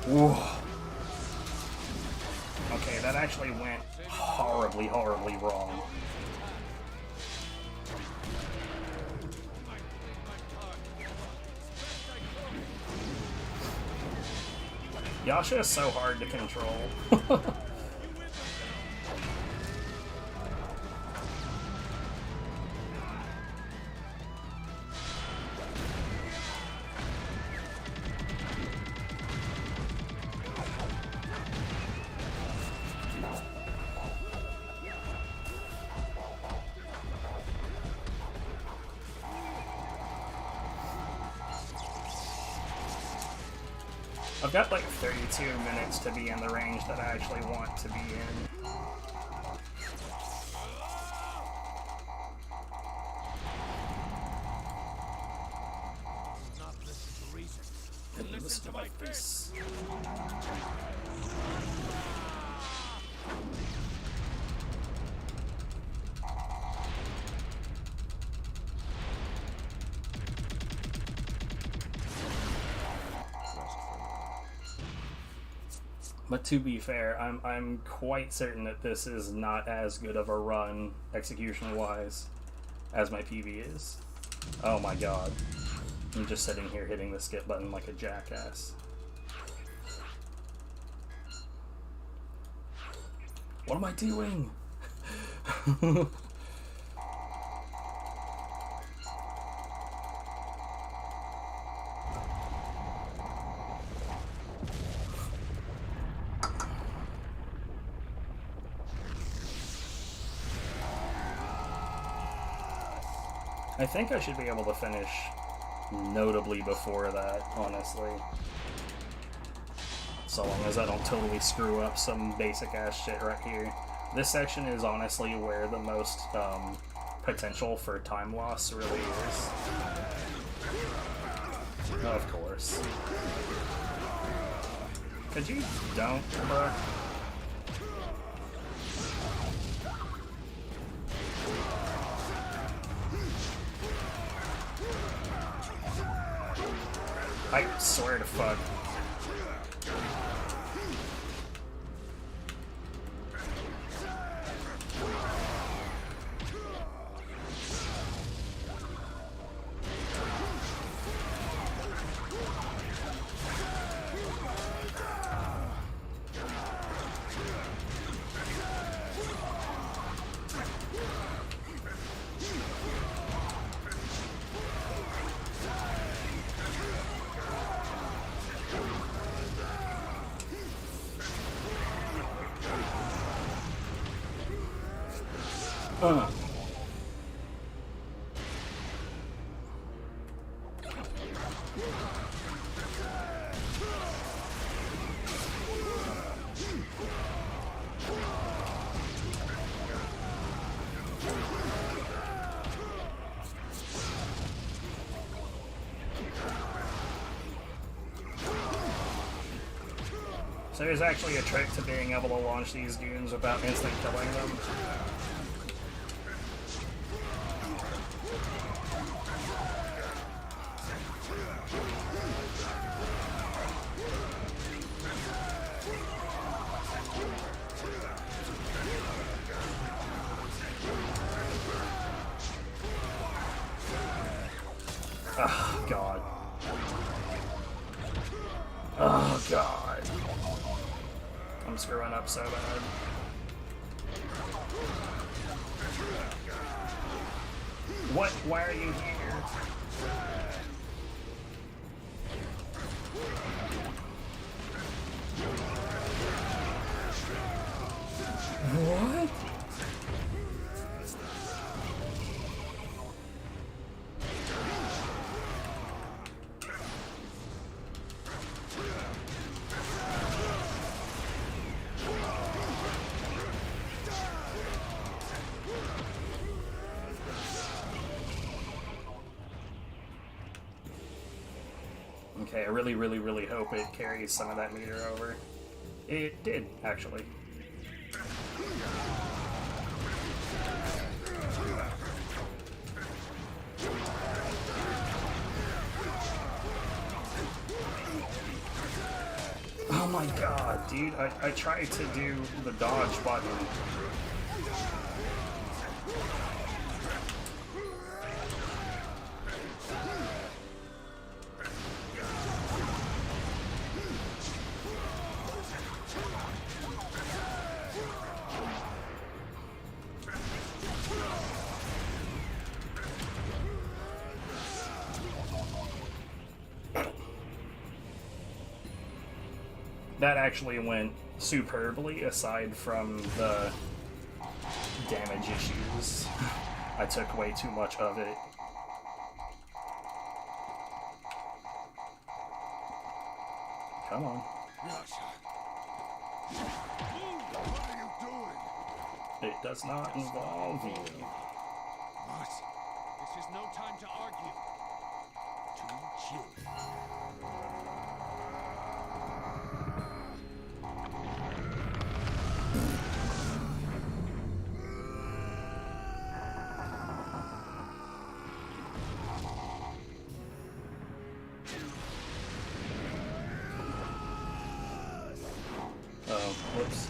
Whoa. Okay, that actually went horribly, horribly wrong. Yasha is so hard to control. I've got like 32 minutes to be in the range that I actually want to be in. Not listen to reason. Listen to my face. But to be fair, I'm quite certain that this is not as good of a run, execution-wise, as my PB is. Oh my god. I'm just sitting here hitting the skip button like a jackass. What am I doing? I think I should be able to finish notably before that, honestly. So long as I don't totally screw up some basic ass shit right here. This section is honestly where the most potential for time loss really is. Of course. Could you don't, bro? I swear to fuck. So there's actually a trick to being able to launch these goons without instant killing them. Oh, God. Oh, God. I'm screwing up so bad. What? Why are you here? What? Okay, I really, really, really hope it carries some of that meter over. It did, actually. Oh my god, dude, I tried to do the dodge button. that actually went superbly, aside from the damage issues. I took way too much of it. Come on. What are you doing? It does not involve you. What? This is no time to argue. Too chill. Oh, whoops.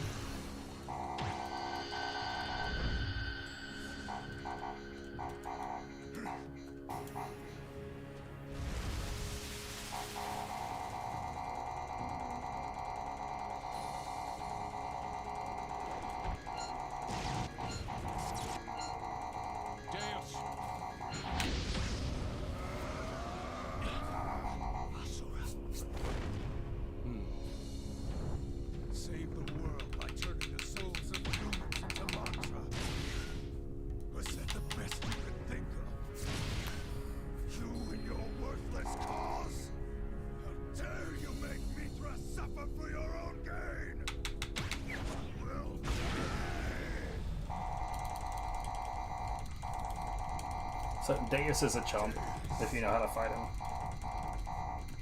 Deus. Asura. Save the world by turning the souls of humans into mantra. Was that the best you could think of? You and your worthless cause? How dare you make Mithra suffer for your own gain? Well, So Deus is a chump, if you know how to fight him.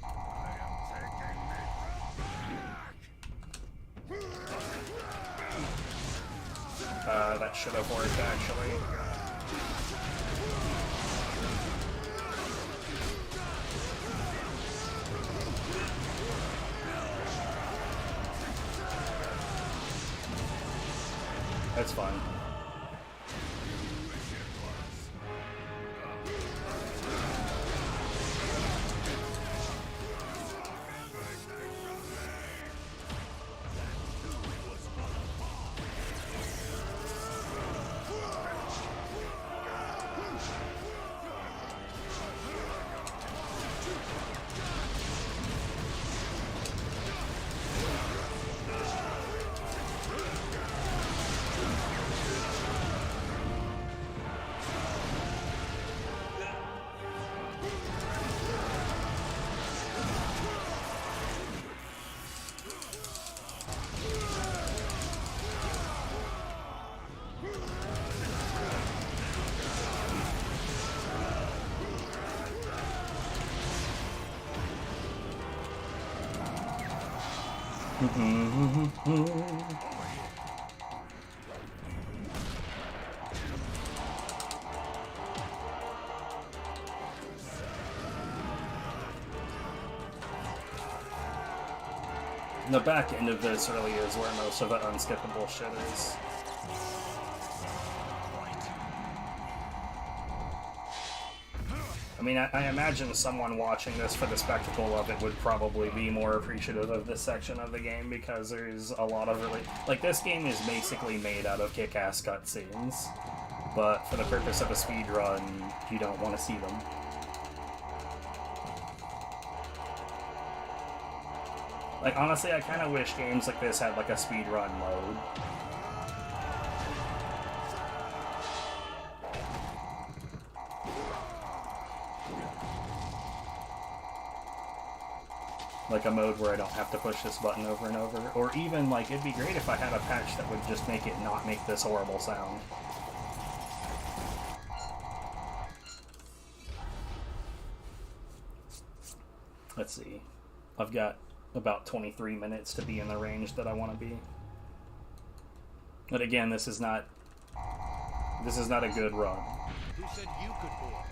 I am taking Mithra back! That should have worked, actually. That's fine. The back end of this really is where most of the unskippable shit is. I mean, I imagine someone watching this for the spectacle of it would probably be more appreciative of this section of the game, because there's a lot of really... Like, this game is basically made out of kick-ass cutscenes, but for the purpose of a speedrun, you don't want to see them. Like, honestly, I kind of wish games like this had, like, a speedrun mode. Like a mode where I don't have to push this button over and over. Or even, like, it'd be great if I had a patch that would just make it not make this horrible sound. Let's see. I've got about 23 minutes to be in the range that I want to be. But again, this is not a good run. Who said you could board?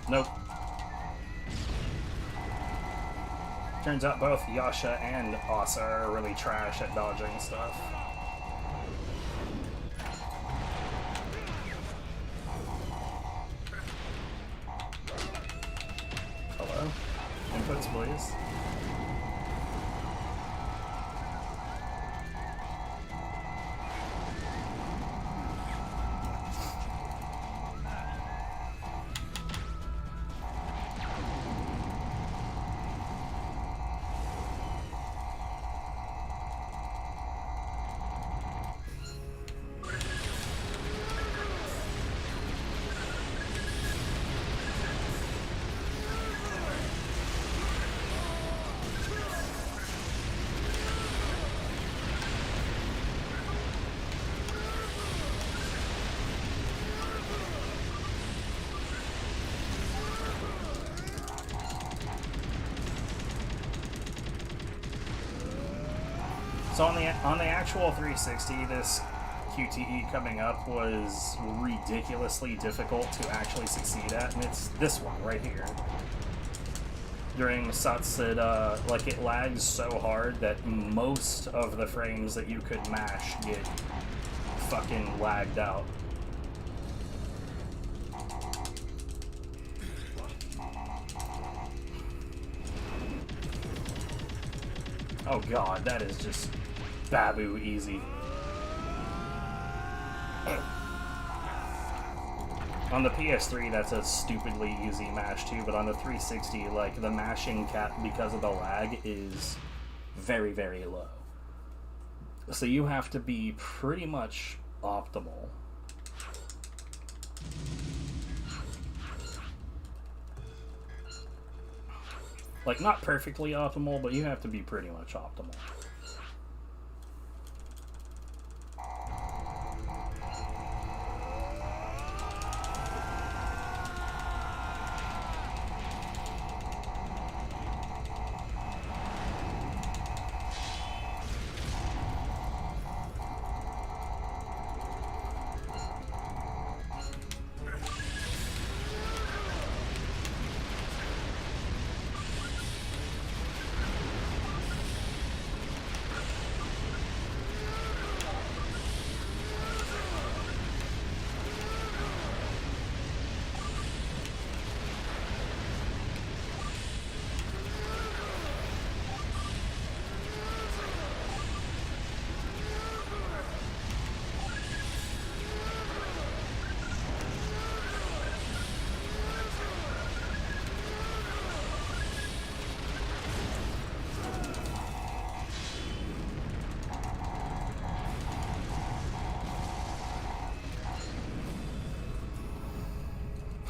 Nope. Turns out both Yasha and Asa are really trash at dodging stuff. Hello? Inputs, please. So on the actual 360, this QTE coming up was ridiculously difficult to actually succeed at, and it's this one right here. During Sats, it lags so hard that most of the frames that you could mash get fucking lagged out. Oh god, that is just Babu easy. On the PS3, that's a stupidly easy mash too, but on the 360, like, the mashing cap because of the lag is very, very low. So you have to be pretty much optimal. Like, not perfectly optimal, but you have to be pretty much optimal.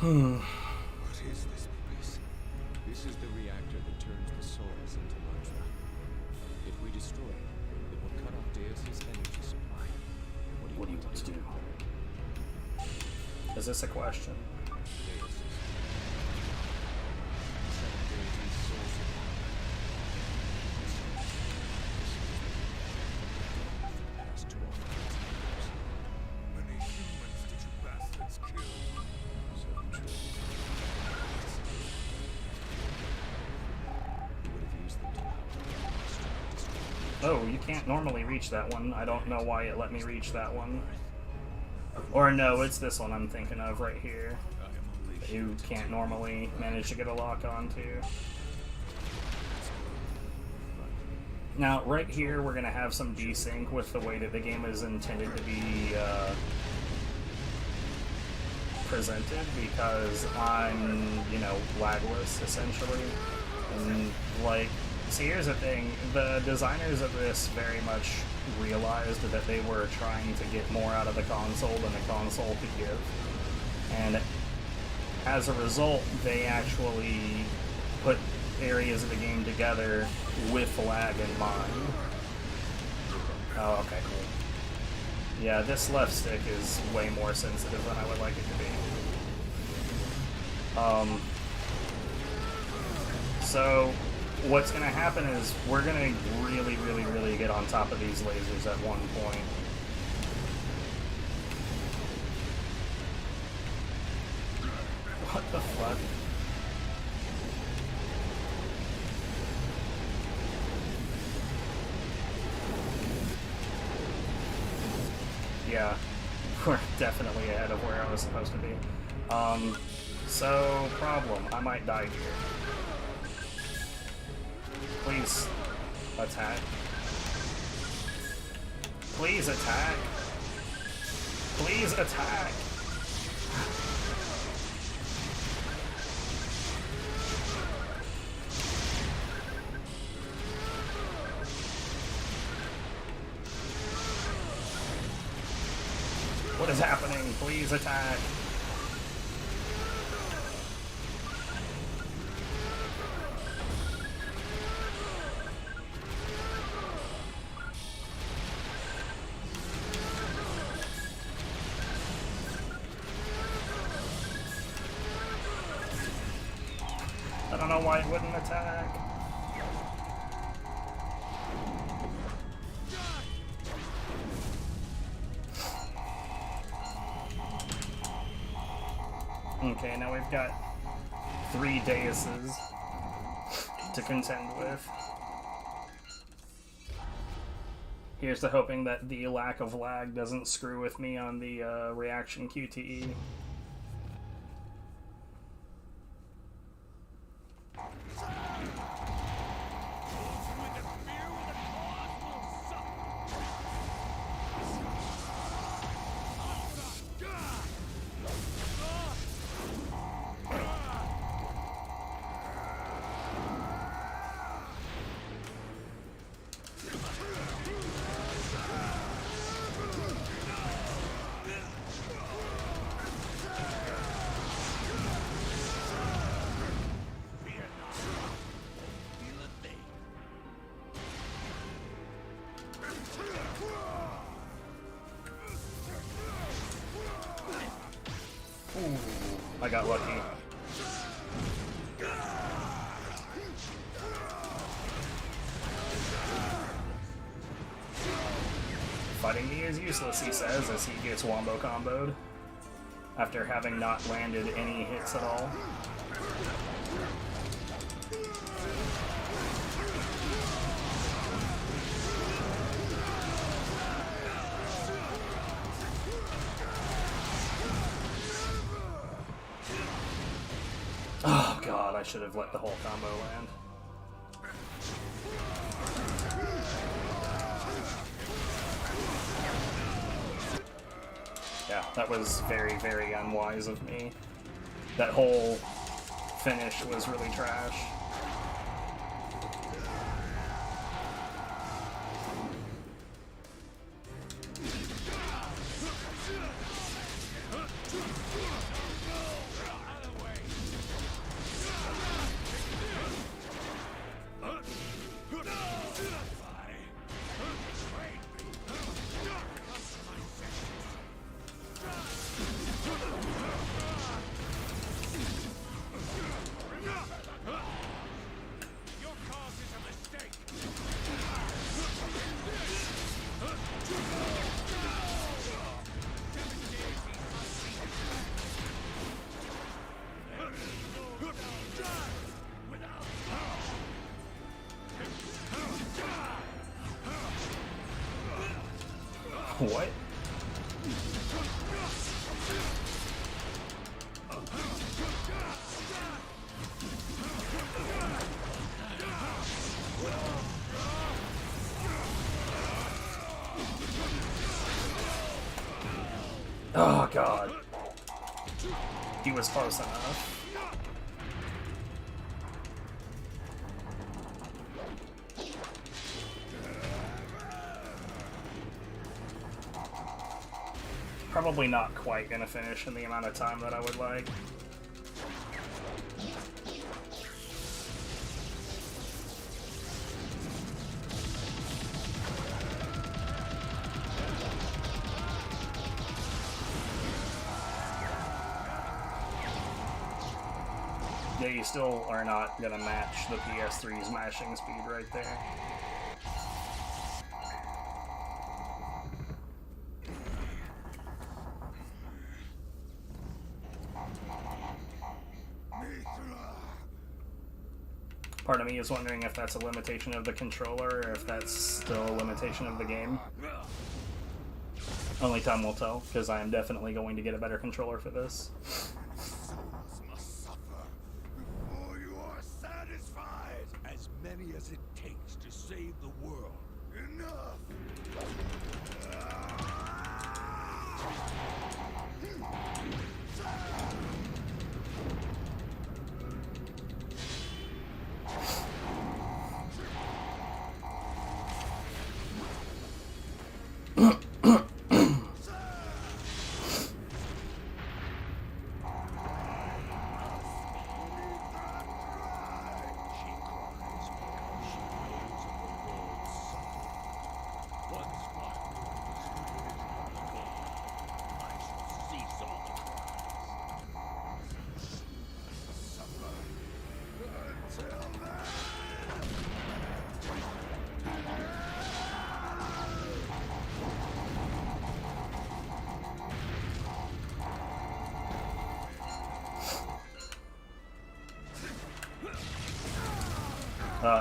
What is this place? This is the reactor that turns the souls into mantra. If we destroy it, it will cut off Deus's energy supply. What do you want to do? Is this a question? Deus is seven deities' soul supply. The past 12 years. Many humans did you bastards kill? 7 trillion. We would have used them to power the destroy. Oh, you can't normally reach that one. I don't know why it let me reach that one. Or no, it's this one I'm thinking of right here. I am only That you can't normally manage to get a lock onto. Now, right here, we're going to have some desync with the way that the game is intended to be presented, because I'm, you know, lagless, essentially. And, like, see, here's the thing. The designers of this very much realized that they were trying to get more out of the console than the console could give. And as a result, they actually put areas of the game together with lag in mind. Oh, okay, cool. Yeah, this left stick is way more sensitive than I would like it to be. So what's going to happen is we're going to really get on top of these lasers at one point. What the fuck? yeah, we're definitely ahead of where I was supposed to be. So, problem. I might die here. Please attack. Please attack. Please attack. What is happening? Please attack. I don't know why it wouldn't attack. Okay, now we've got 3 daises to contend with. Here's to hoping that the lack of lag doesn't screw with me on the reaction QTE. Ooh, I got lucky. Fighting me is useless, he says, as he gets wombo comboed after having not landed any hits at all. Oh god, I should have let the whole combo land. Yeah, that was very, very unwise of me. That whole finish was really trash. What? Oh god. He was close enough. Probably not quite gonna finish in the amount of time that I would like. Yeah, you still are not gonna match the PS3's mashing speed right there. Part of me is wondering if that's a limitation of the controller or if that's still a limitation of the game. Only time will tell, because I am definitely going to get a better controller for this. Souls must suffer before you are satisfied. As many as it takes to save the world. Enough!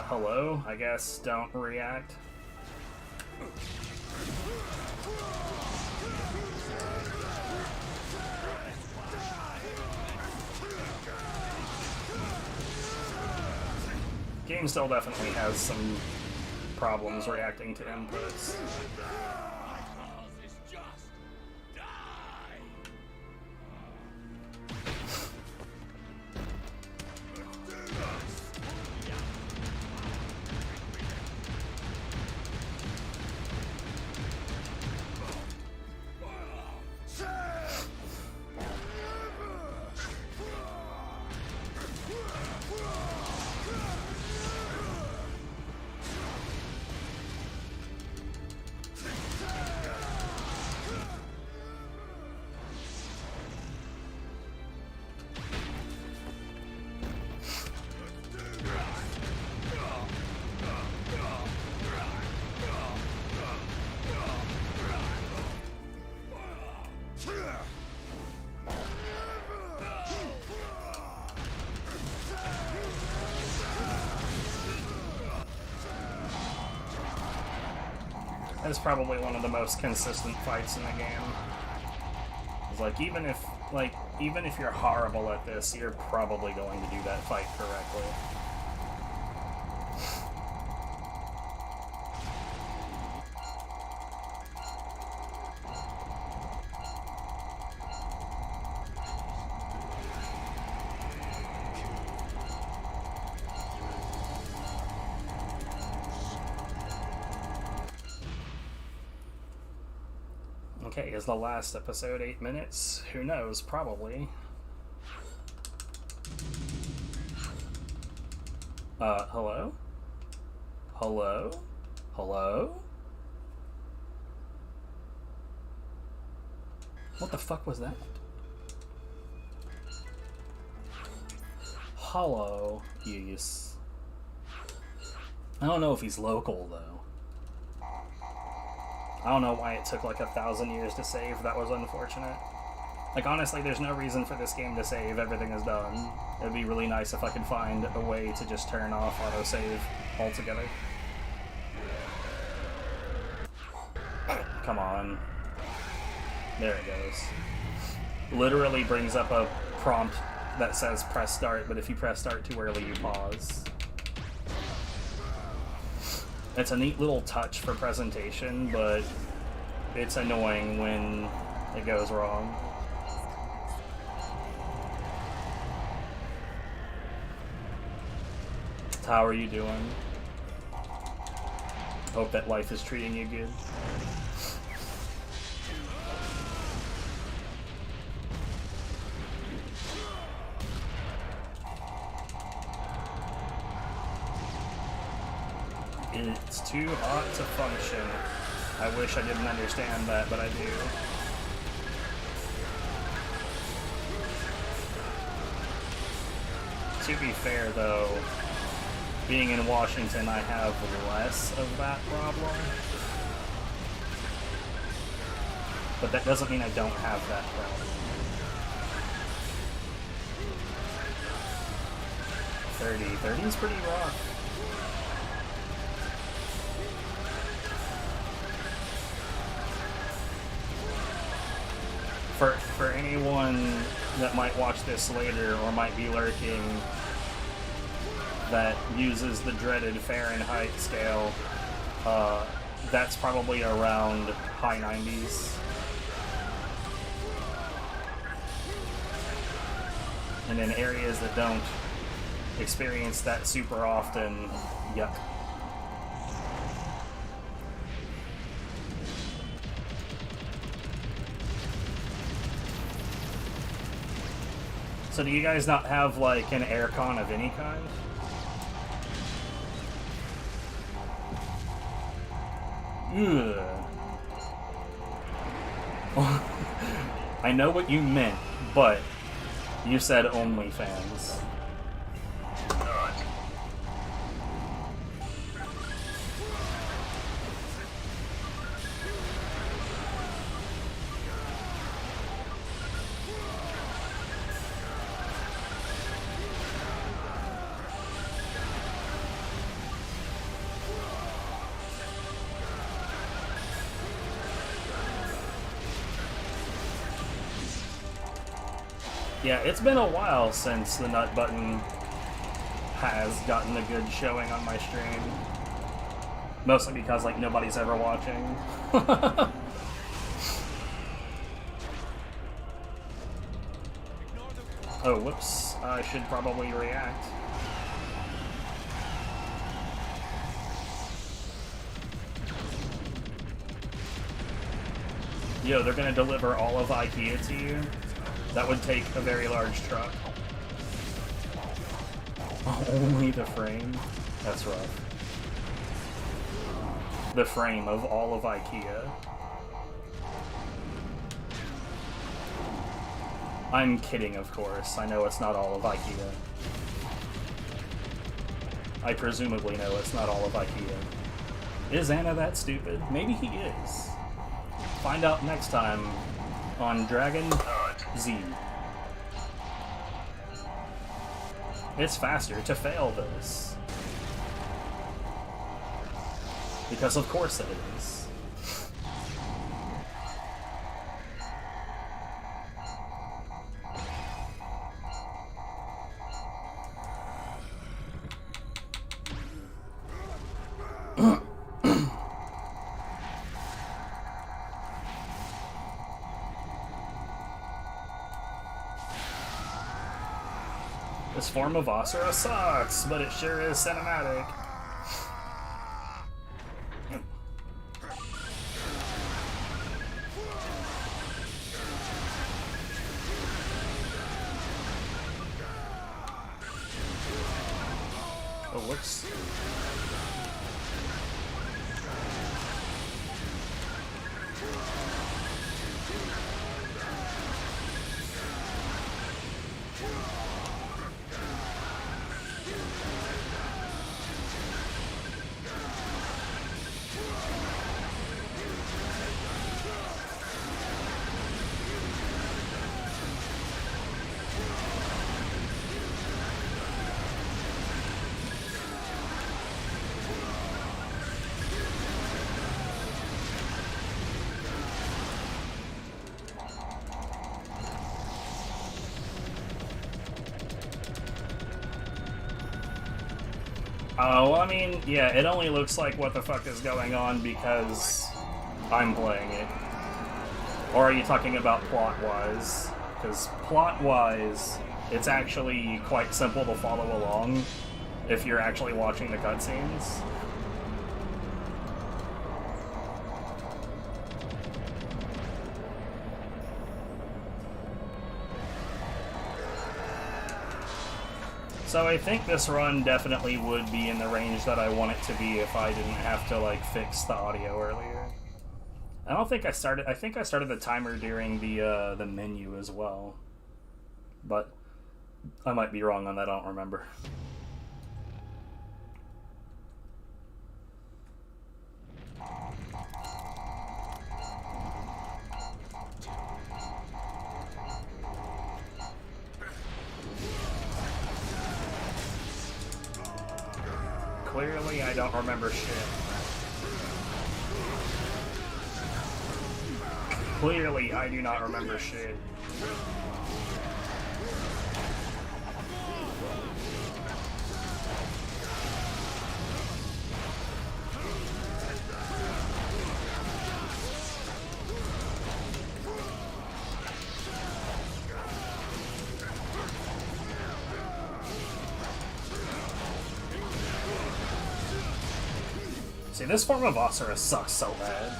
Hello? I guess don't react. Game still definitely has some problems reacting to inputs. That's probably one of the most consistent fights in the game. It's like even if you're horrible at this, you're probably going to do that fight correctly. Okay, is the last episode 8 minutes? Who knows? Probably. Hello? Hello? Hello? What the fuck was that? Hello, yes. I don't know if he's local, though. I don't know why it took like 1,000 years to save. That was unfortunate. Like, honestly, there's no reason for this game to save. Everything is done. It'd be really nice if I could find a way to just turn off autosave altogether. Come on. There it goes. Literally brings up a prompt that says press start, but if you press start too early, you pause. It's a neat little touch for presentation, but it's annoying when it goes wrong. How are you doing? Hope that life is treating you good. It's too hot to function. I wish I didn't understand that, but I do. To be fair, though, being in Washington, I have less of that problem. But that doesn't mean I don't have that problem. 30 is pretty rough. For anyone that might watch this later or might be lurking that uses the dreaded Fahrenheit scale, that's probably around high 90s. And in areas that don't experience that super often, yuck. So do you guys not have, like, an aircon of any kind? Ugh. I know what you meant, but you said OnlyFans. Yeah, it's been a while since the nut button has gotten a good showing on my stream. Mostly because, like, nobody's ever watching. Oh, whoops. I should probably react. Yo, they're gonna deliver all of IKEA to you? That would take a very large truck. Only the frame? That's rough. The frame of all of IKEA. I'm kidding, of course. I know it's not all of IKEA. I presumably know it's not all of IKEA. Is Anna that stupid? Maybe he is. Find out next time on Dragon Z. It's faster to fail this. Because of course it is. This form of Asura sucks, but it sure is cinematic. Oh, whoops. Oh, I mean, yeah, it only looks like what the fuck is going on because I'm playing it. Or are you talking about plot-wise? Because plot-wise, it's actually quite simple to follow along if you're actually watching the cutscenes. So I think this run definitely would be in the range that I want it to be if I didn't have to, like, fix the audio earlier. I don't think I started... I think I started the timer during the menu as well. But I might be wrong on that, I don't remember. Clearly, I don't remember shit. clearly I do not remember shit. See, this form of Asura sucks so bad.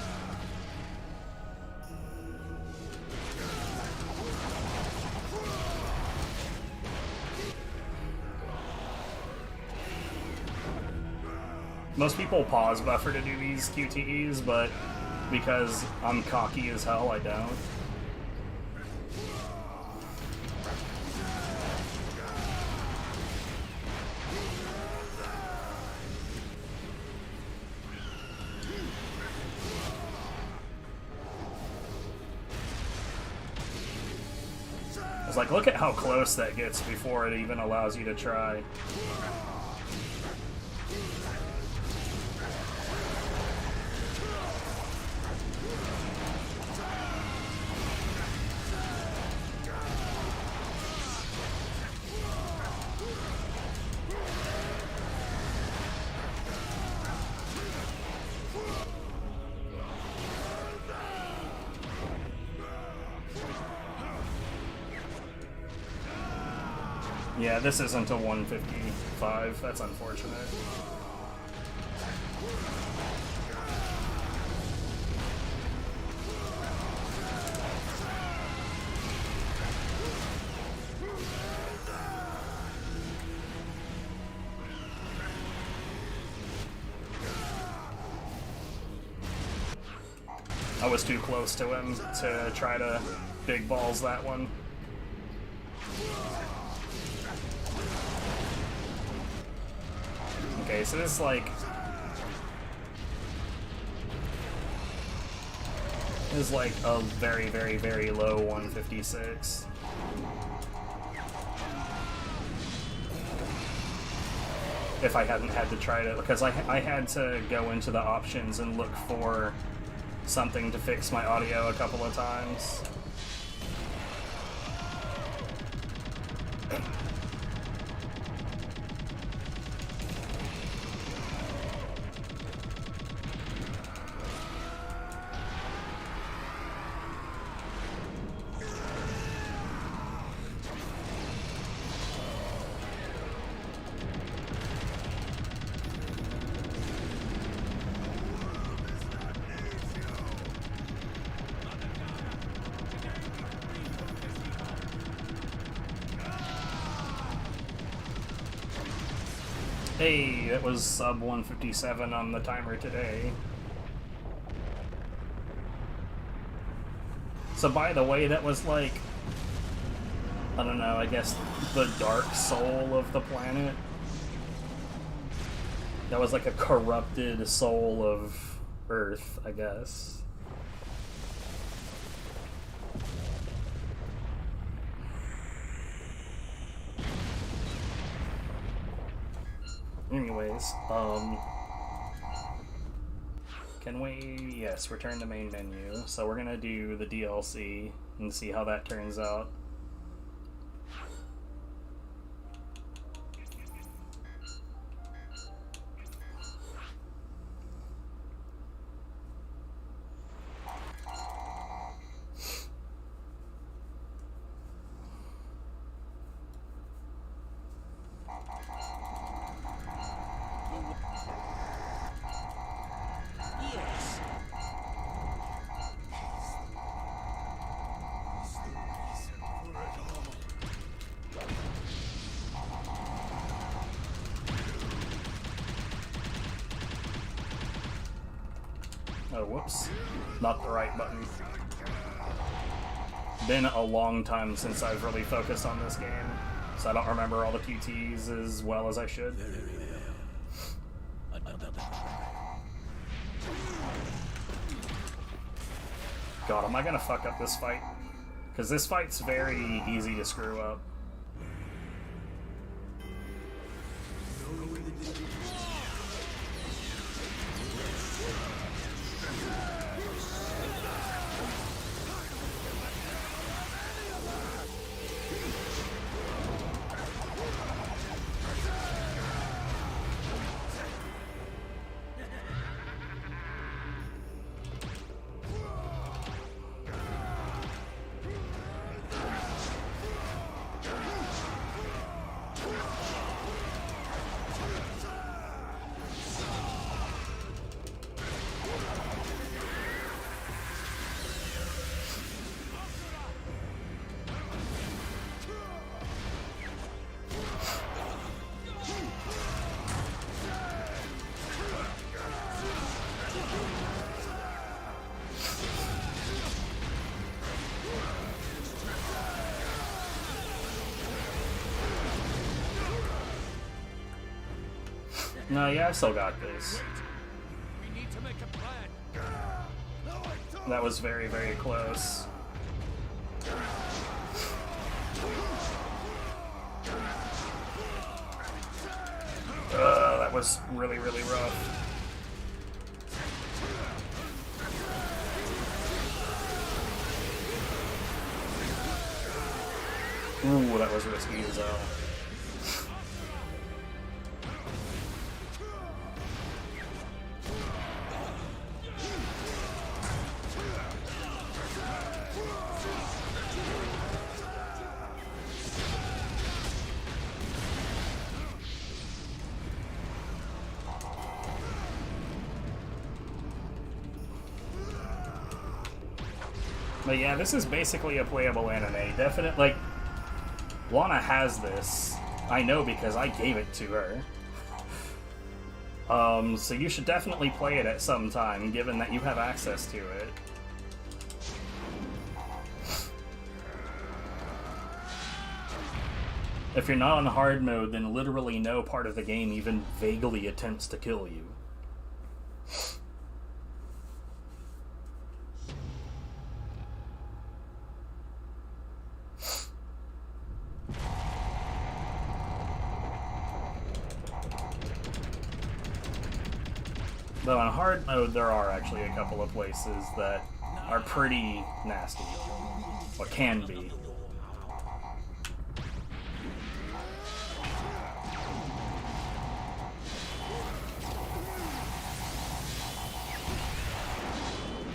Most people pause buffer to do these QTEs, but because I'm cocky as hell, I don't. It's like, look at how close that gets before it even allows you to try. Yeah, this isn't a 155. That's unfortunate. I was too close to him to try to big balls that one. Okay, so this is like... This is like a very, very, very low 156. If I hadn't had to try to... Because I had to go into the options and look for something to fix my audio a couple of times. Hey, that was sub 157 on the timer today. So by the way, that was like, I don't know, I guess the dark soul of the planet. That was like a corrupted soul of Earth, I guess. Anyways, can we, yes, return to main menu. So we're gonna do the DLC and see how that turns out. Oh, whoops. Not the right button. Been a long time since I've really focused on this game, so I don't remember all the QTs as well as I should. God, am I gonna fuck up this fight? Because this fight's very easy to screw up. No, yeah, I still got this. We need to make a plan. That was very, very close. That was really, really rough. Ooh, that was risky as hell. But yeah, this is basically a playable anime. Definitely, like, Lana has this. I know because I gave it to her. So you should definitely play it at some time, given that you have access to it. If you're not on hard mode, then literally no part of the game even vaguely attempts to kill you. Though in hard mode, there are actually a couple of places that are pretty nasty. Or can be.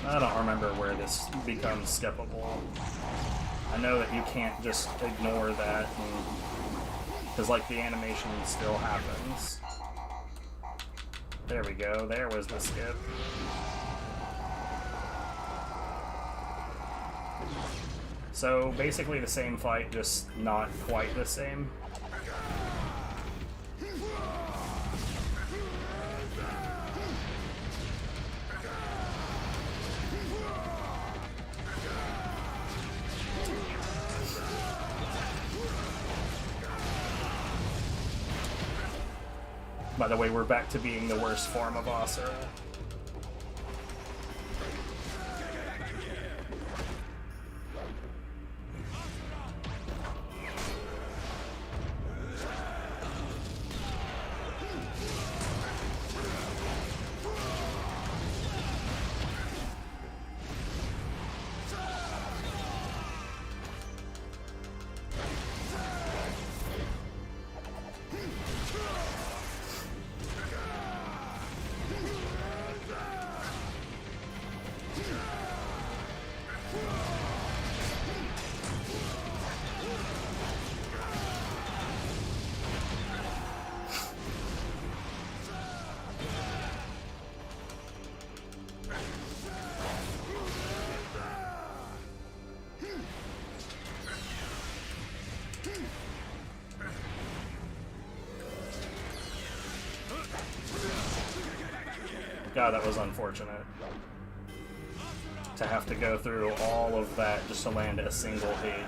I don't remember where this becomes skippable. I know that you can't just ignore that, because like the animation still happens. There we go, there was the skip. So basically the same fight, just not quite the same. By the way, we're back to being the worst form of Asura. God, that was unfortunate. To have to go through all of that just to land a single hit.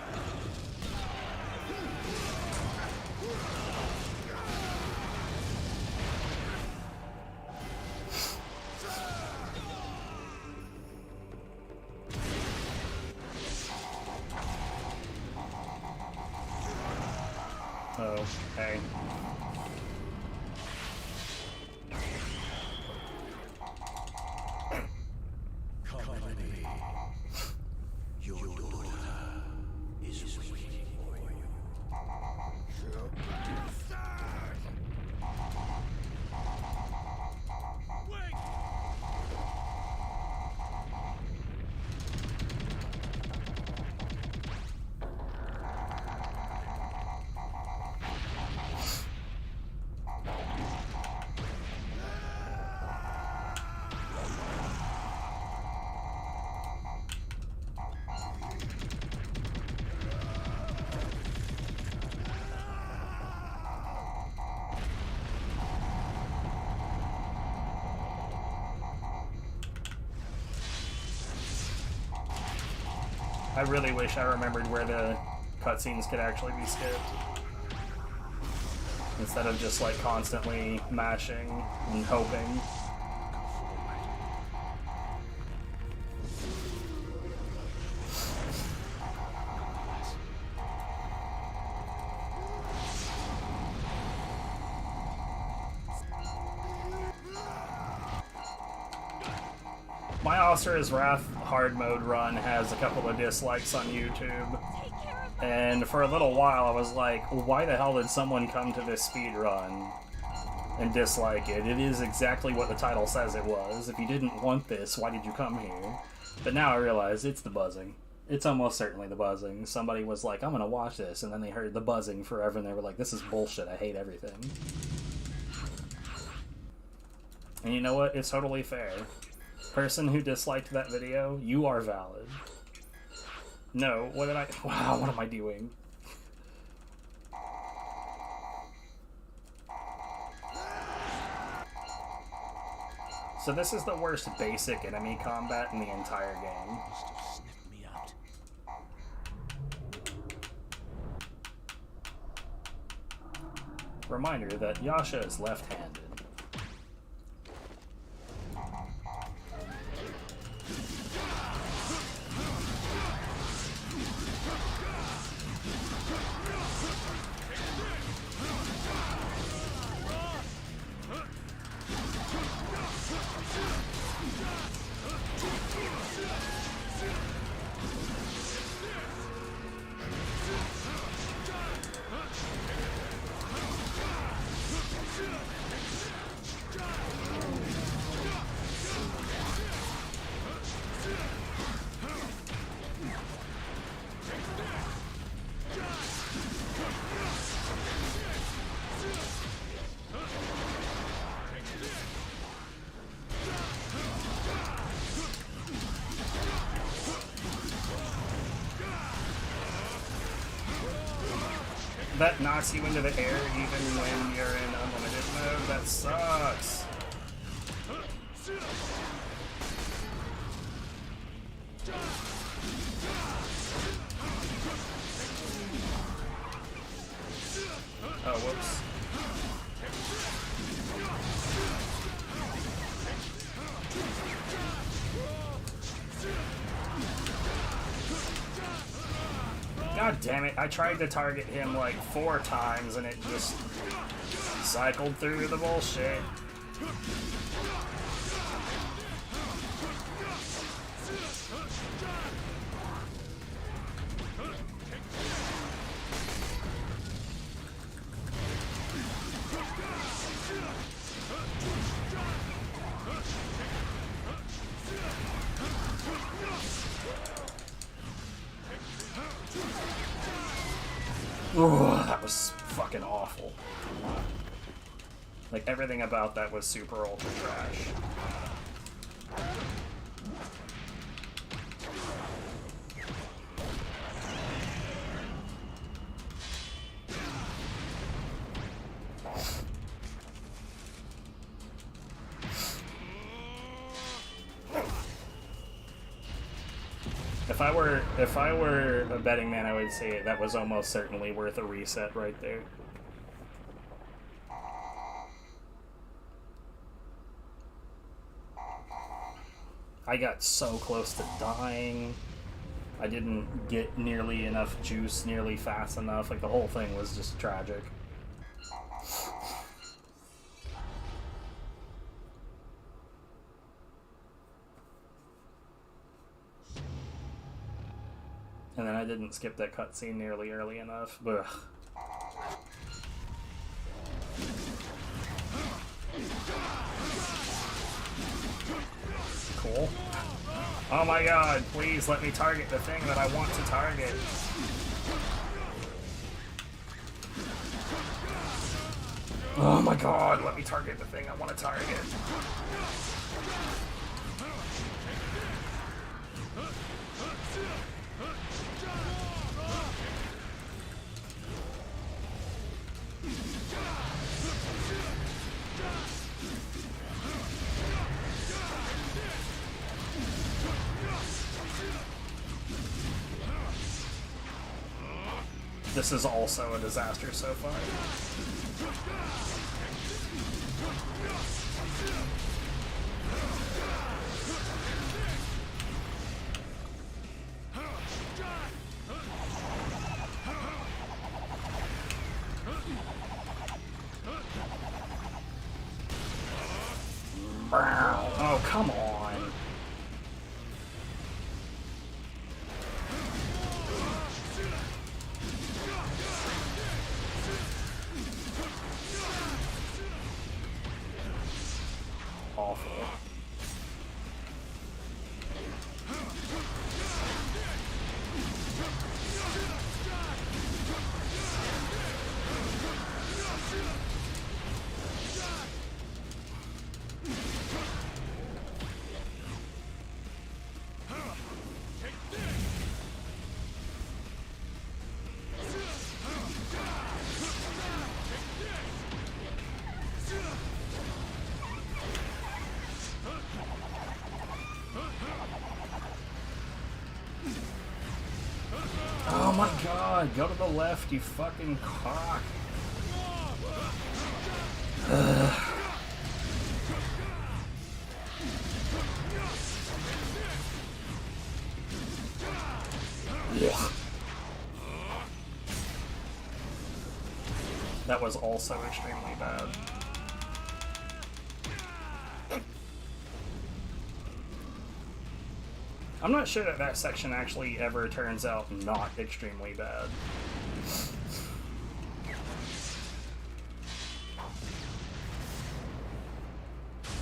Oh, hey. I really wish I remembered where the cutscenes could actually be skipped. instead of just like constantly mashing and hoping. My Asura's Wrath hard mode run has a couple of dislikes on YouTube, and for a little while I was like, why the hell did someone come to this speed run and dislike it? It is exactly what the title says it was. If you didn't want this, why did you come here? But now I realize it's the buzzing. It's almost certainly the buzzing. Somebody was like, I'm gonna watch this, and then they heard the buzzing forever and they were like, this is bullshit, I hate everything. And you know what? It's totally fair. Person who disliked that video, you are valid. No, what did I... Wow, what am I doing? So this is the worst basic enemy combat in the entire game. Must have sniffed me out. Reminder that Yasha is left-handed. That knocks you into the air even when you're in unlimited mode. That sucks. Oh, whoops. God damn it, I tried to target him like 4 times and it just cycled through the bullshit. Ooh, that was fucking awful. Like, everything about that was super ultra trash. If I were a betting man, I would say that was almost certainly worth a reset right there. I got so close to dying. I didn't get nearly enough juice nearly fast enough. Like, the whole thing was just tragic. And then I didn't skip that cutscene nearly early enough. Ugh. Cool. Oh my god, please let me target the thing that I want to target. Oh my god, let me target the thing I want to target. This is also a disaster so far. Oh, come on. Awful. Oh my god, go to the left, you fucking cock. Yeah. That was also extremely bad. I'm not sure that that section actually ever turns out not extremely bad.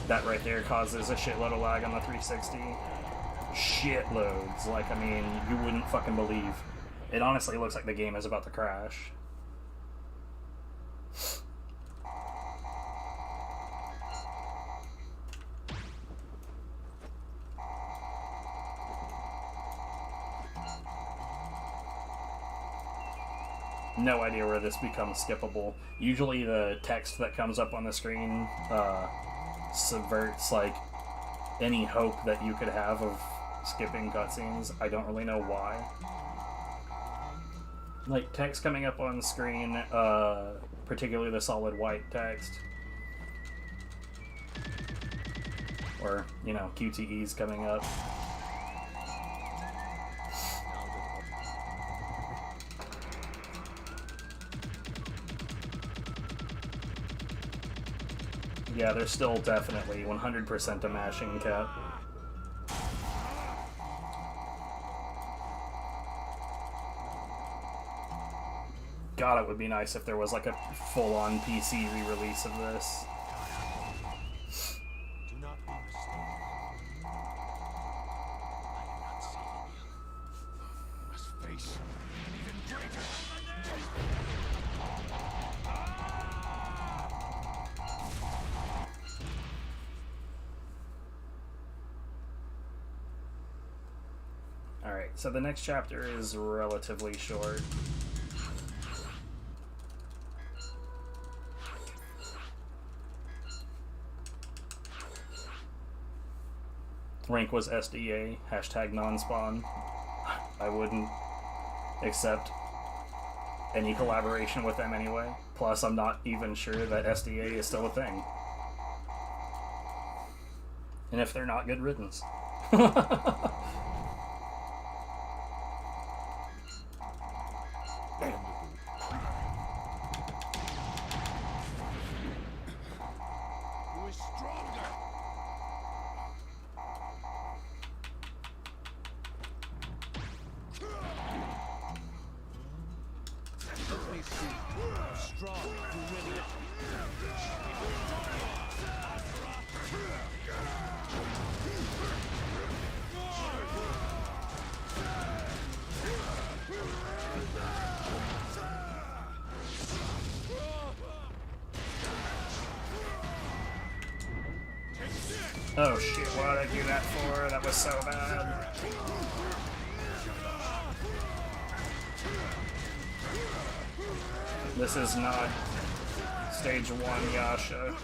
That right there causes a shitload of lag on the 360. Shitloads. Like, I mean, you wouldn't fucking believe. It honestly looks like the game is about to crash. No idea where this becomes skippable. Usually the text that comes up on the screen subverts like any hope that you could have of skipping cutscenes. I don't really know why. Like text coming up on the screen, particularly the solid white text, or you know, QTEs coming up. Yeah, there's still definitely 100% a mashing cap. God, it would be nice if there was like a full-on PC re-release of this. Do not be mistaken. I am not saving you. You must face an even greater. Alright, so the next chapter is relatively short. Rank was SDA, hashtag non-spawn. I wouldn't accept any collaboration with them anyway. Plus, I'm not even sure that SDA is still a thing. And if they're not, good riddance. Who is stronger? Let me see how strong you really are. Oh shit, what did I do that for? That was so bad. This is not stage 1 Yasha.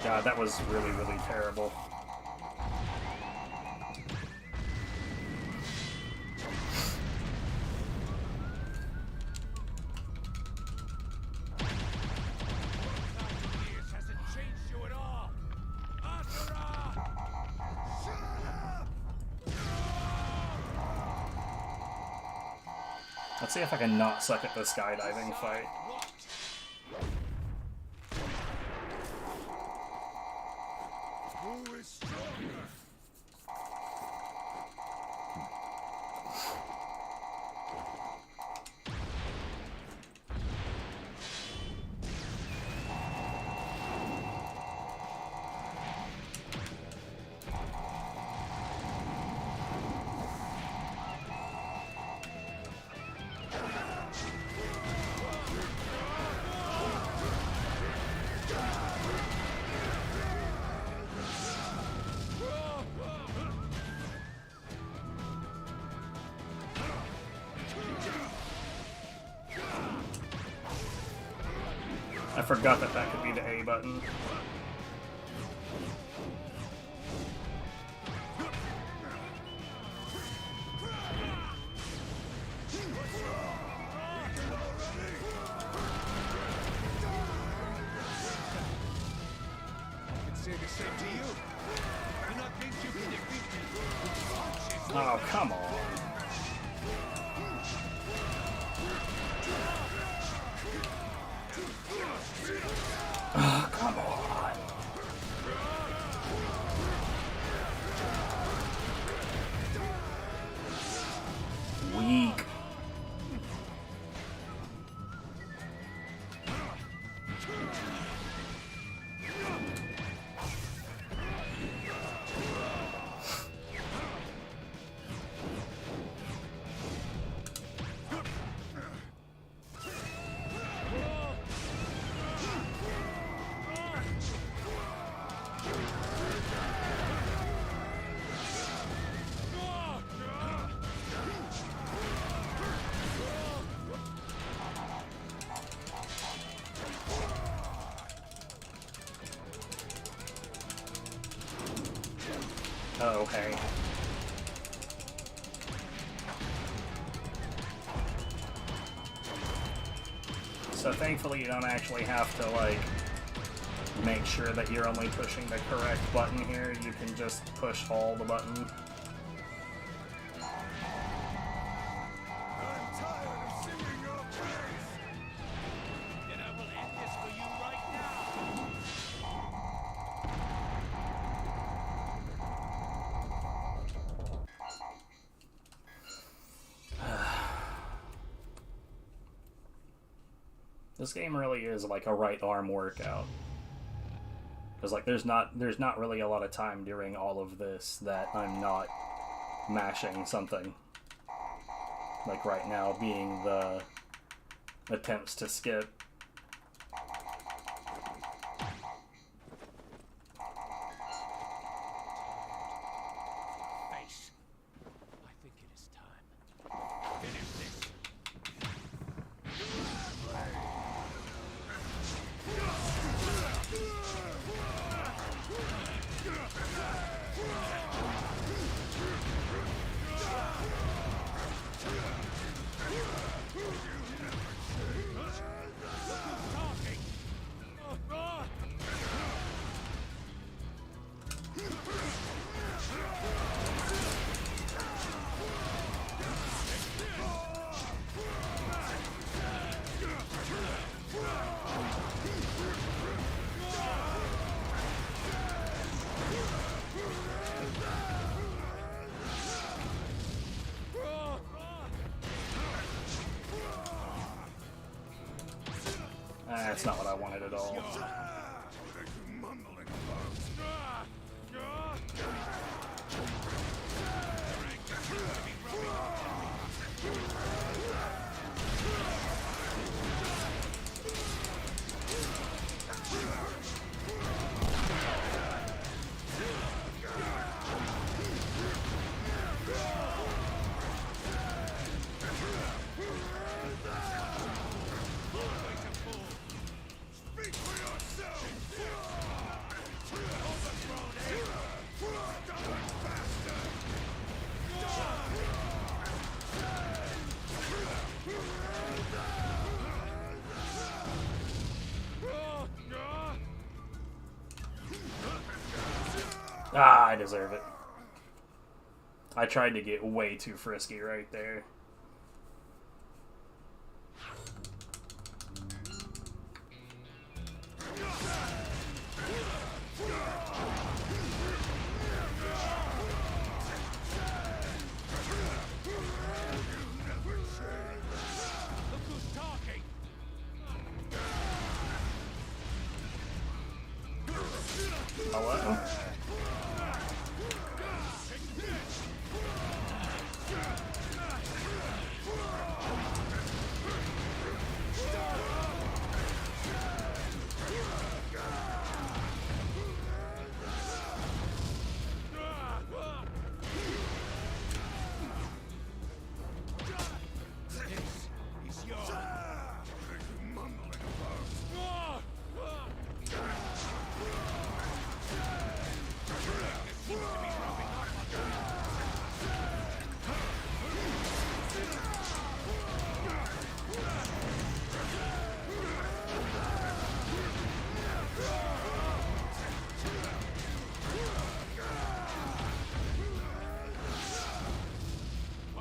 God, that was really, really terrible. Years hasn't changed you at all. Asura! Let's see if I can not suck at the skydiving fight. Who is stronger? I forgot that that could be the A button. I can say the same to you. Do not think you can defeat me. Oh, come on. Oh, come on. Weak. Oh, okay. So thankfully you don't actually have to, like, make sure that you're only pushing the correct button here. You can just push all the buttons. I'm tired of singing your praise. Then I will end this for you right now. This game really is like a right arm workout. Because like there's not really a lot of time during all of this that I'm not mashing something. Like right now being the attempts to skip. Face. I think it is time. Finish this. That's not what I wanted at all. Ah, I deserve it. I tried to get way too frisky right there. Hello?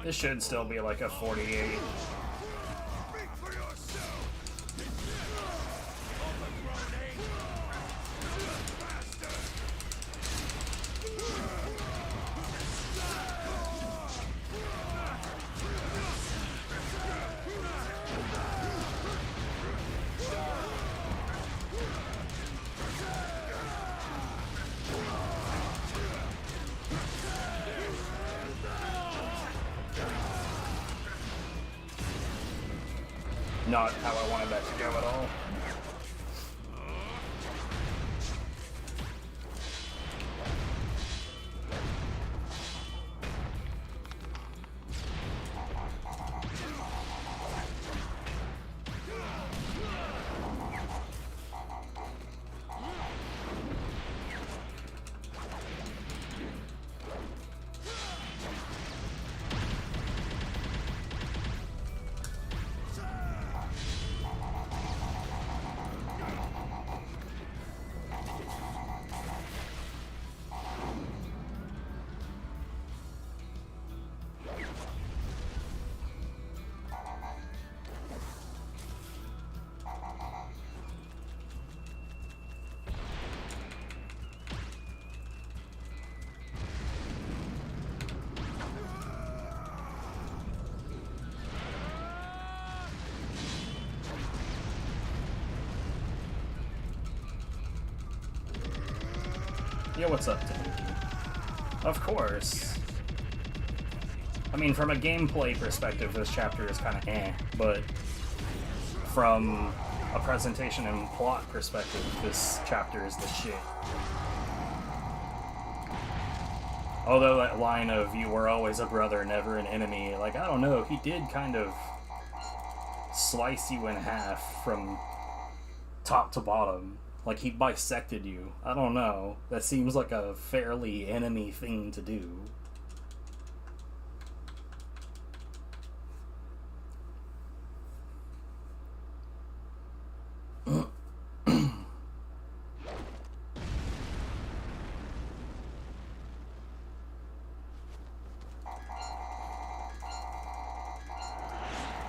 This should still be like a 48. Not how I wanted that to go at all. Yeah, what's up, Tanuki? Of course. I mean, from a gameplay perspective, this chapter is kind of eh, but from a presentation and plot perspective, this chapter is the shit. Although that line of, "you were always a brother, never an enemy," like, I don't know, he did kind of slice you in half from top to bottom. Like, he bisected you. I don't know. That seems like a fairly enemy thing to do.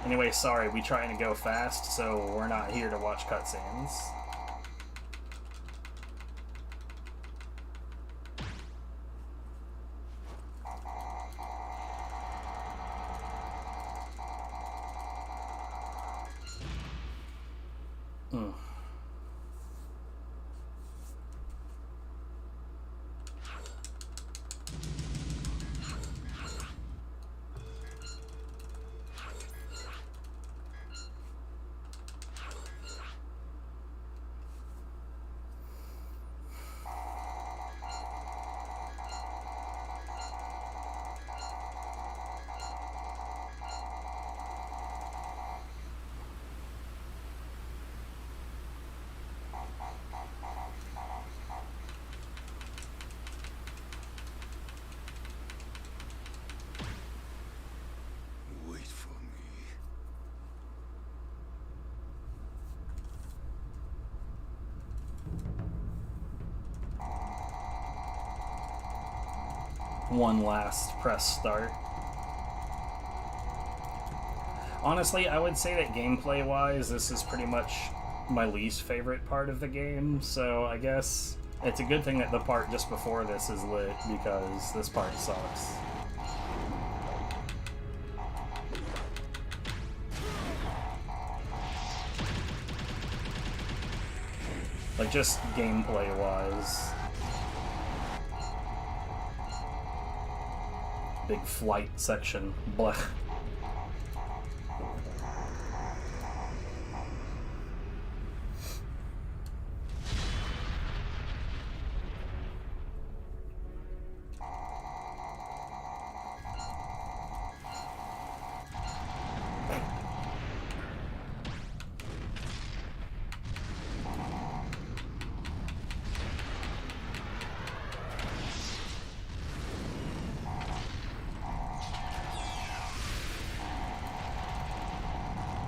Anyway, sorry, we trying to go fast, so we're not here to watch cutscenes. one last press start. Honestly, I would say that gameplay-wise, this is pretty much my least favorite part of the game, so I guess it's a good thing that the part just before this is lit, because this part sucks. Like, just gameplay-wise. Big flight section. Blech.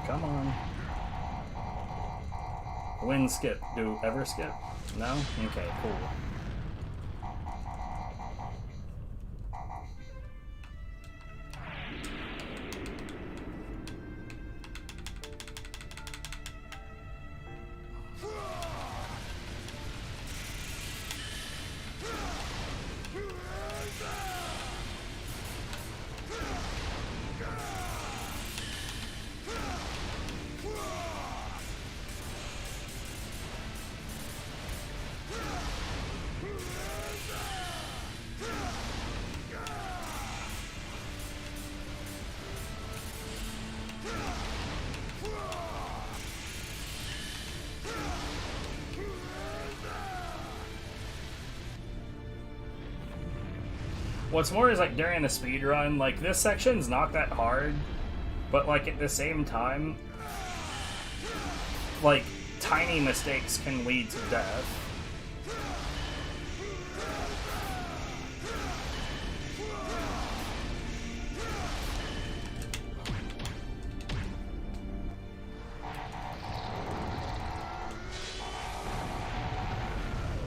Come on. When skip? Do ever skip? No? Okay, cool. What's more is, like, during the speedrun, like, this section's not that hard, but, like, at the same time, like, tiny mistakes can lead to death.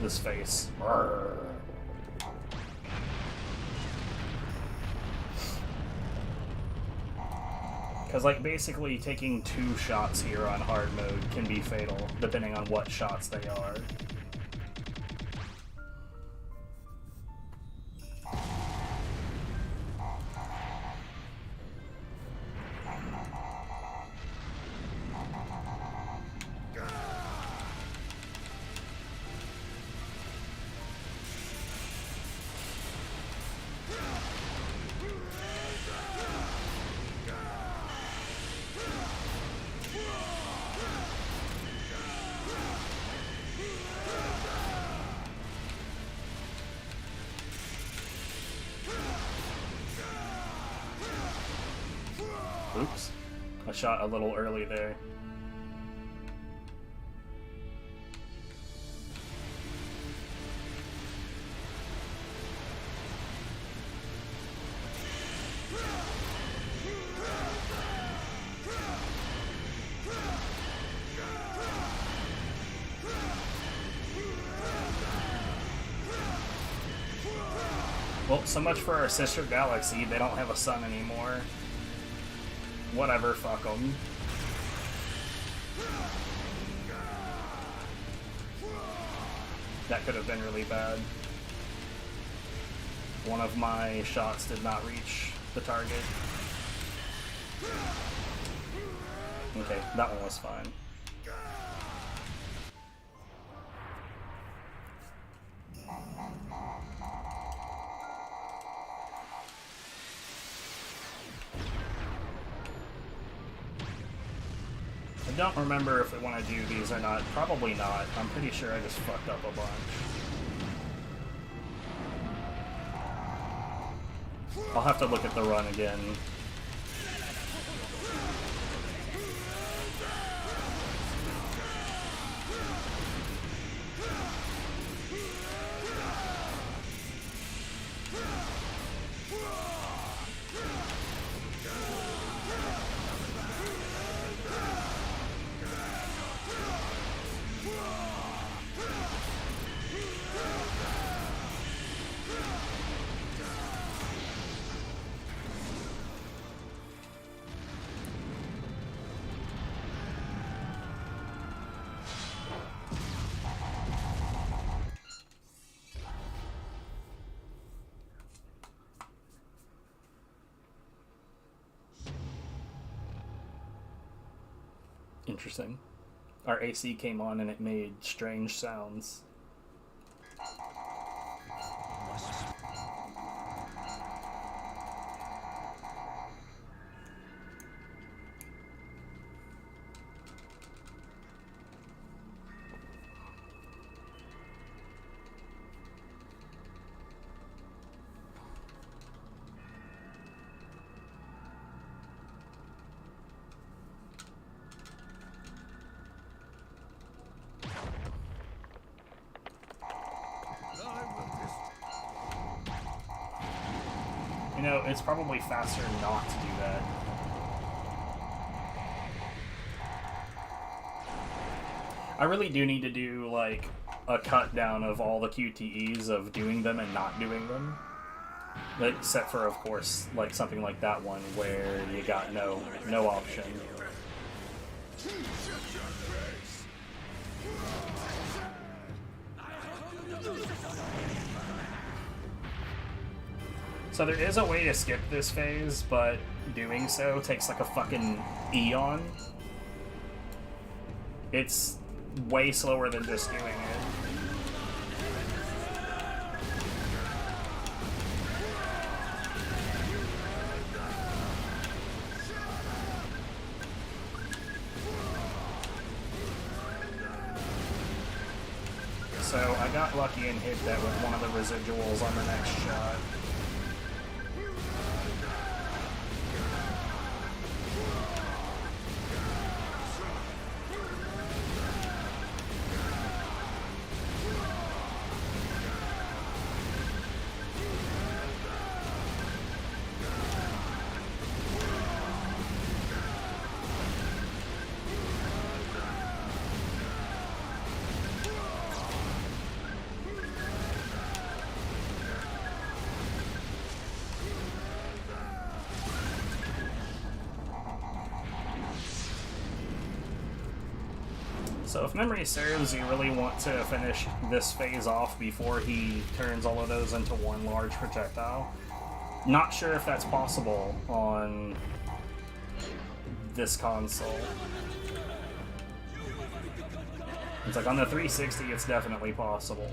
This face. Arrgh. Because, like, basically taking 2 shots here on hard mode can be fatal, depending on what shots they are. Oops. I shot a little early there. Well, so much for our sister galaxy. They don't have a sun anymore. Whatever, fuck them. That could have been really bad. One of my shots did not reach the target. Okay, that one was fine. I don't remember if we want to do these or not. Probably not. I'm pretty sure I just fucked up a bunch. I'll have to look at the run again. Interesting. Our AC came on and it made strange sounds. You know, it's probably faster not to do that. I really do need to do, like, a cut down of all the QTEs of doing them and not doing them. Except for, of course, like something like that one where you got no option. So there is a way to skip this phase, but doing so takes like a fucking eon. It's way slower than just doing it. So I got lucky and hit that with one of the residuals on the next shot. So if memory serves, you really want to finish this phase off before he turns all of those into one large projectile. Not sure if that's possible on this console. It's like on the 360, it's definitely possible.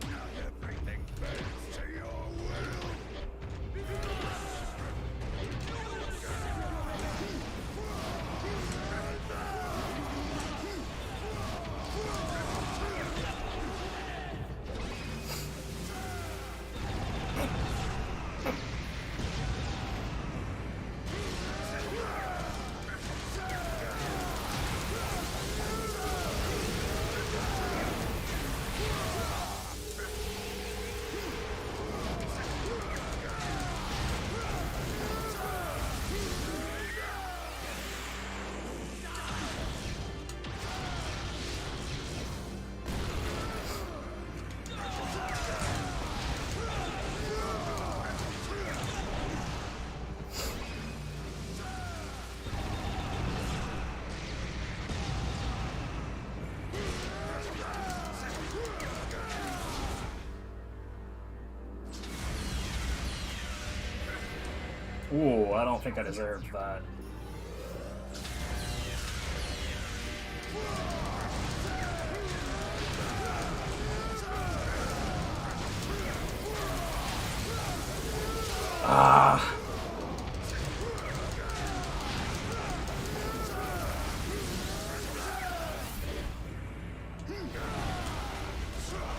Ooh, I don't think I deserved that. Ah.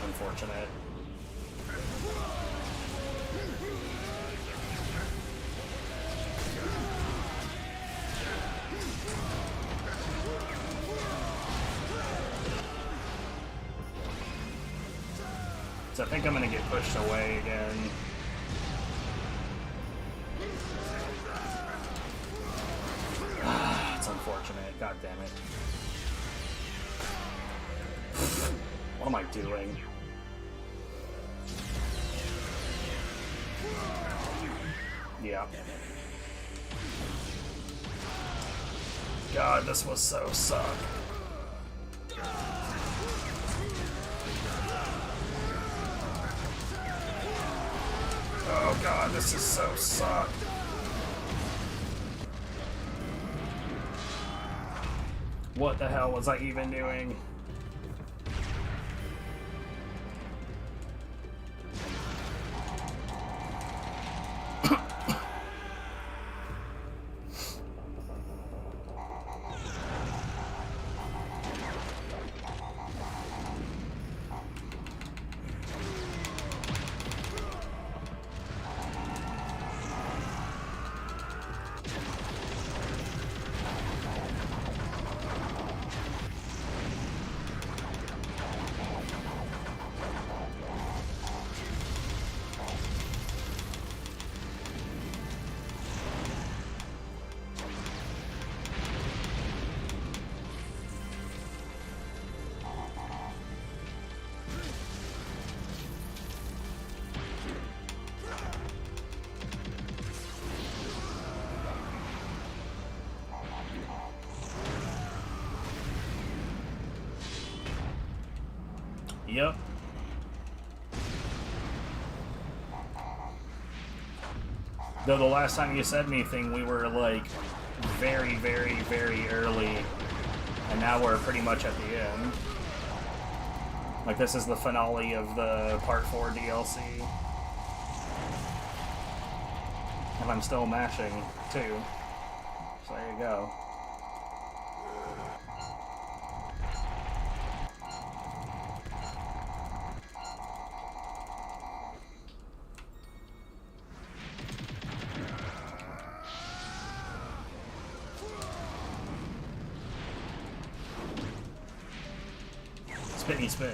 Unfortunate. So I think I'm gonna get pushed away again. It's unfortunate. God damn it. What am I doing? Yeah. God, this was so suck. Oh god, this is so suck. What the hell was I even doing? Yep. Though the last time you said anything, we were like very, very, very early, and now we're pretty much at the end. Like this is the finale of the Part 4 DLC. And I'm still mashing, too. So there you go. Spinny spin.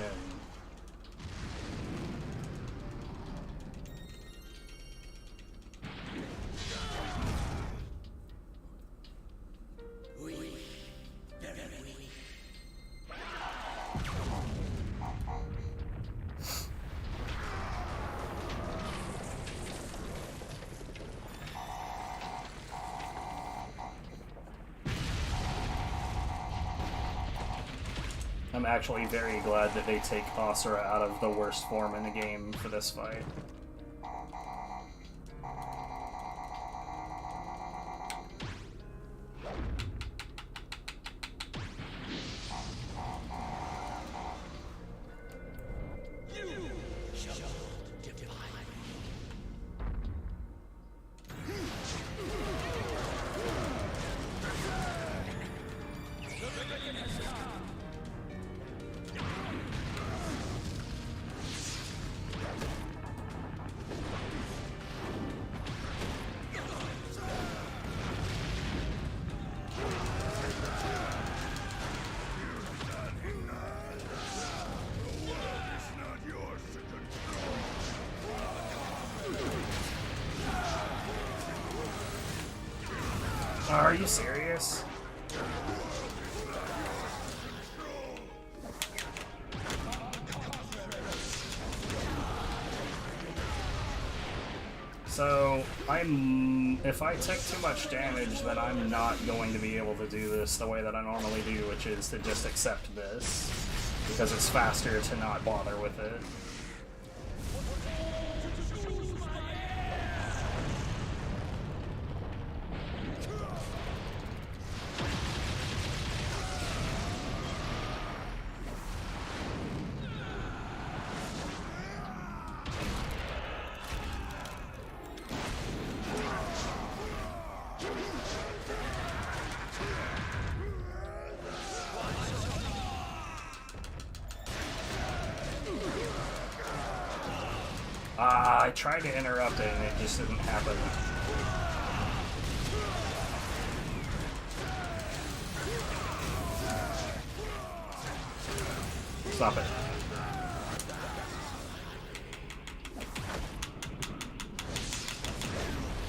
I'm actually very glad that they take Asura out of the worst form in the game for this fight. Are you serious? So, if I take too much damage, then I'm not going to be able to do this the way that I normally do, which is to just accept this, because it's faster to not bother with it. I tried to interrupt it and it just didn't happen. Stop it.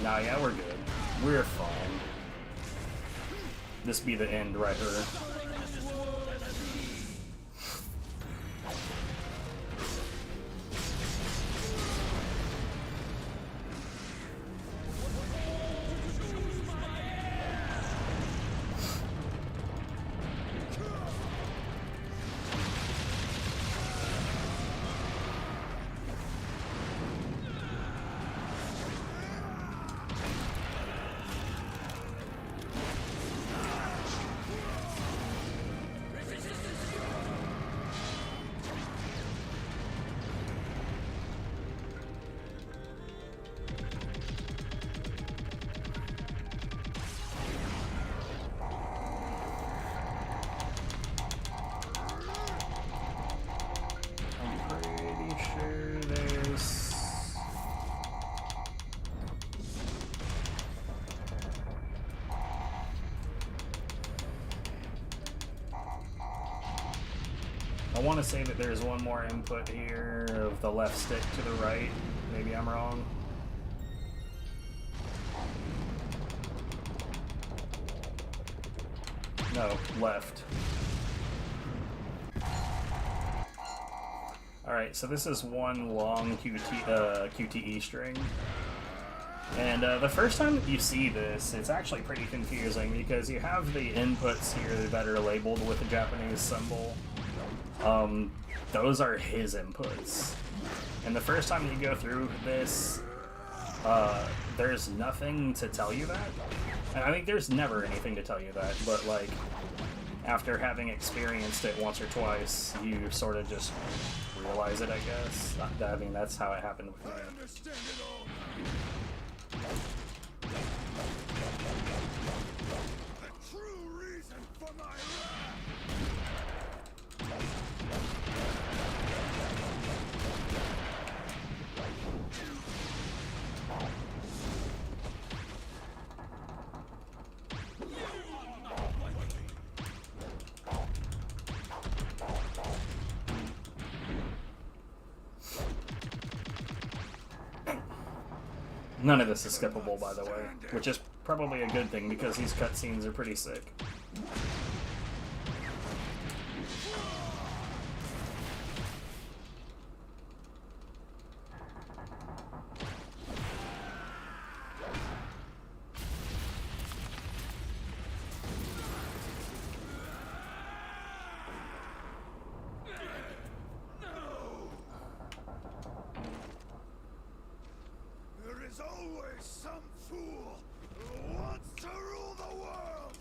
Nah, yeah, we're good. We're fine. This be the end right here. want to say that there's one more input here of the left stick to the right. Maybe I'm wrong. No, left. Alright, so this is one long QTE string. And the first time that you see this, it's actually pretty confusing because you have the inputs here that are labeled with a Japanese symbol. Those are his inputs. And the first time you go through this, there's nothing to tell you that. And I think there's never anything to tell you that, but like, after having experienced it once or twice, you sort of just realize it, I guess. I mean, that's how it happened with me. I understand it all. The true reason for my wrath. None of this is skippable, by the way, which is probably a good thing because these cutscenes are pretty sick. There's always some fool who wants to rule the world.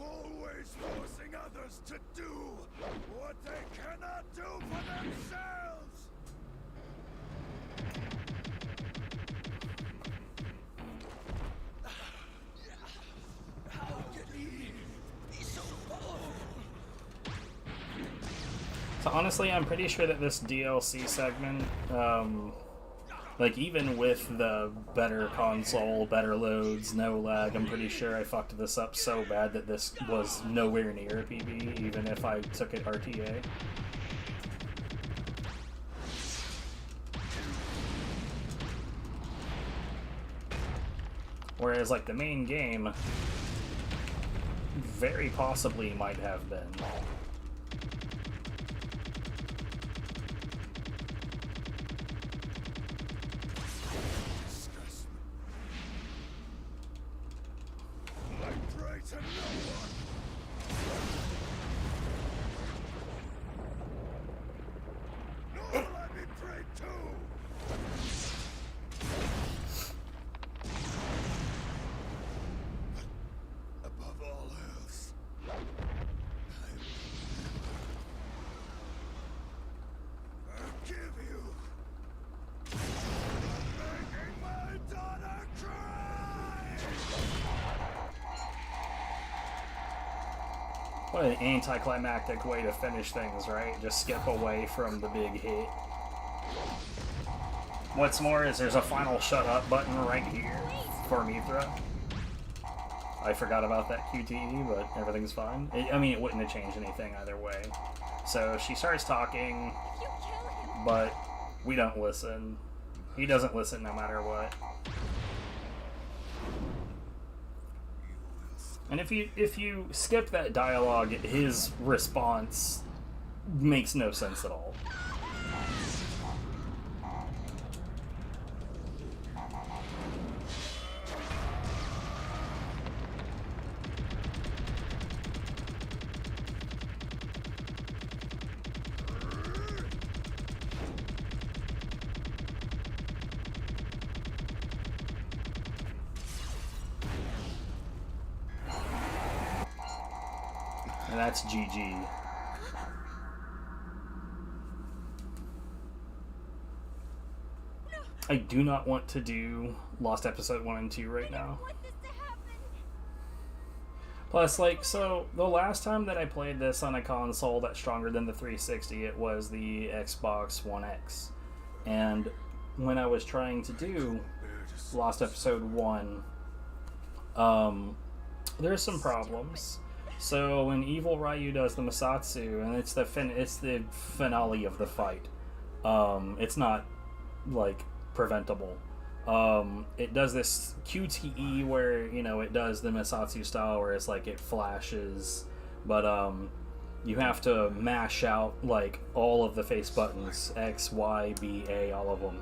Always forcing others to do what they cannot do for themselves. How can he be so powerful? So honestly, I'm pretty sure that this DLC segment, like even with the better console, better loads, no lag, I'm pretty sure I fucked this up so bad that this was nowhere near a PB, even if I took it RTA. Whereas like the main game, very possibly might have been. What an anticlimactic way to finish things, right? Just skip away from the big hit. What's more is there's a final shut up button right here for Mithra. I forgot about that QTE, but everything's fine. I mean, it wouldn't have changed anything either way. So she starts talking, but we don't listen. He doesn't listen no matter what. And if you skip that dialogue, his response makes no sense at all. And that's GG. I do not want to do Lost Episode 1 and 2 right now. Plus, like, so, the last time that I played this on a console that's stronger than the 360, it was the Xbox One X. And when I was trying to do Lost Episode 1, there's some problems. So when Evil Ryu does the Masatsu, and it's the finale of the fight, it's not like preventable. It does this QTE where, you know, it does the Masatsu style where it's like it flashes, but you have to mash out like all of the face buttons, X, Y, B, A, all of them.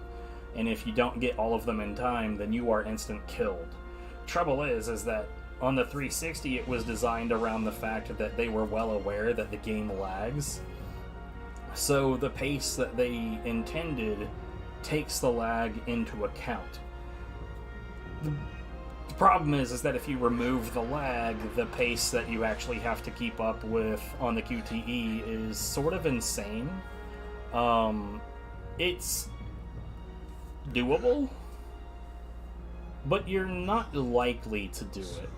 And if you don't get all of them in time, then you are instant killed. Trouble is that on the 360 it was designed around the fact that they were well aware that the game lags. So the pace that they intended takes the lag into account. The problem is that if you remove the lag, the pace that you actually have to keep up with on the QTE is sort of insane. It's doable, but you're not likely to do it.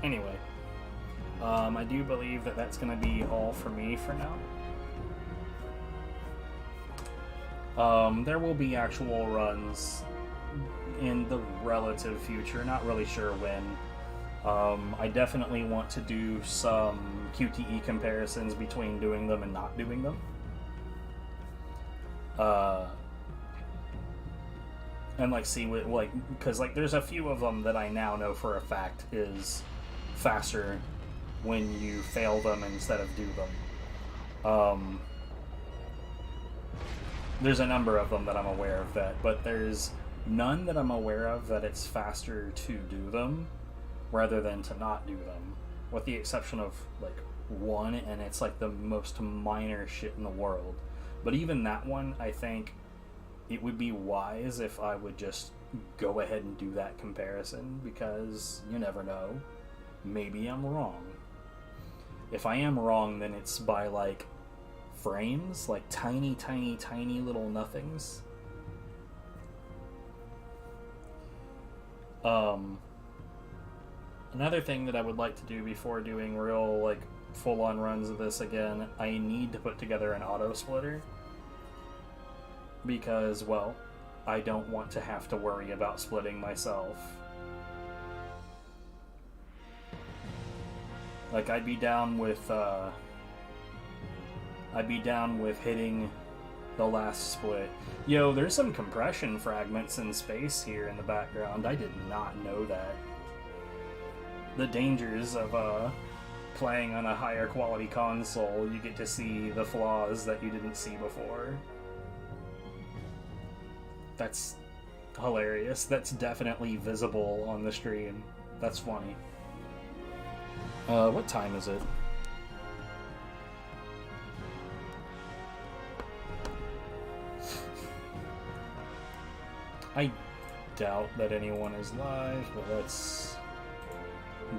Anyway, I do believe that that's going to be all for me for now. There will be actual runs in the relative future, not really sure when. I definitely want to do some QTE comparisons between doing them and not doing them. And like see what, like, because like there's a few of them that I now know for a fact is faster when you fail them instead of do them. There's a number of them that I'm aware of that, but there's none that I'm aware of that it's faster to do them rather than to not do them, with the exception of like one, and it's like the most minor shit in the world. But even that one, I think it would be wise if I would just go ahead and do that comparison, because you never know. Maybe I'm wrong. If I am wrong, then it's by like frames, like tiny, tiny, tiny little nothings. Another thing that I would like to do before doing real like full-on runs of this again, I need to put together an auto splitter, because, well, I don't want to have to worry about splitting myself. Like, I'd be down with hitting the last split. Yo, there's some compression fragments in space here in the background. I did not know that. The dangers of playing on a higher quality console, you get to see the flaws that you didn't see before. That's hilarious. That's definitely visible on the stream. That's funny. What time is it? I doubt that anyone is live, but let's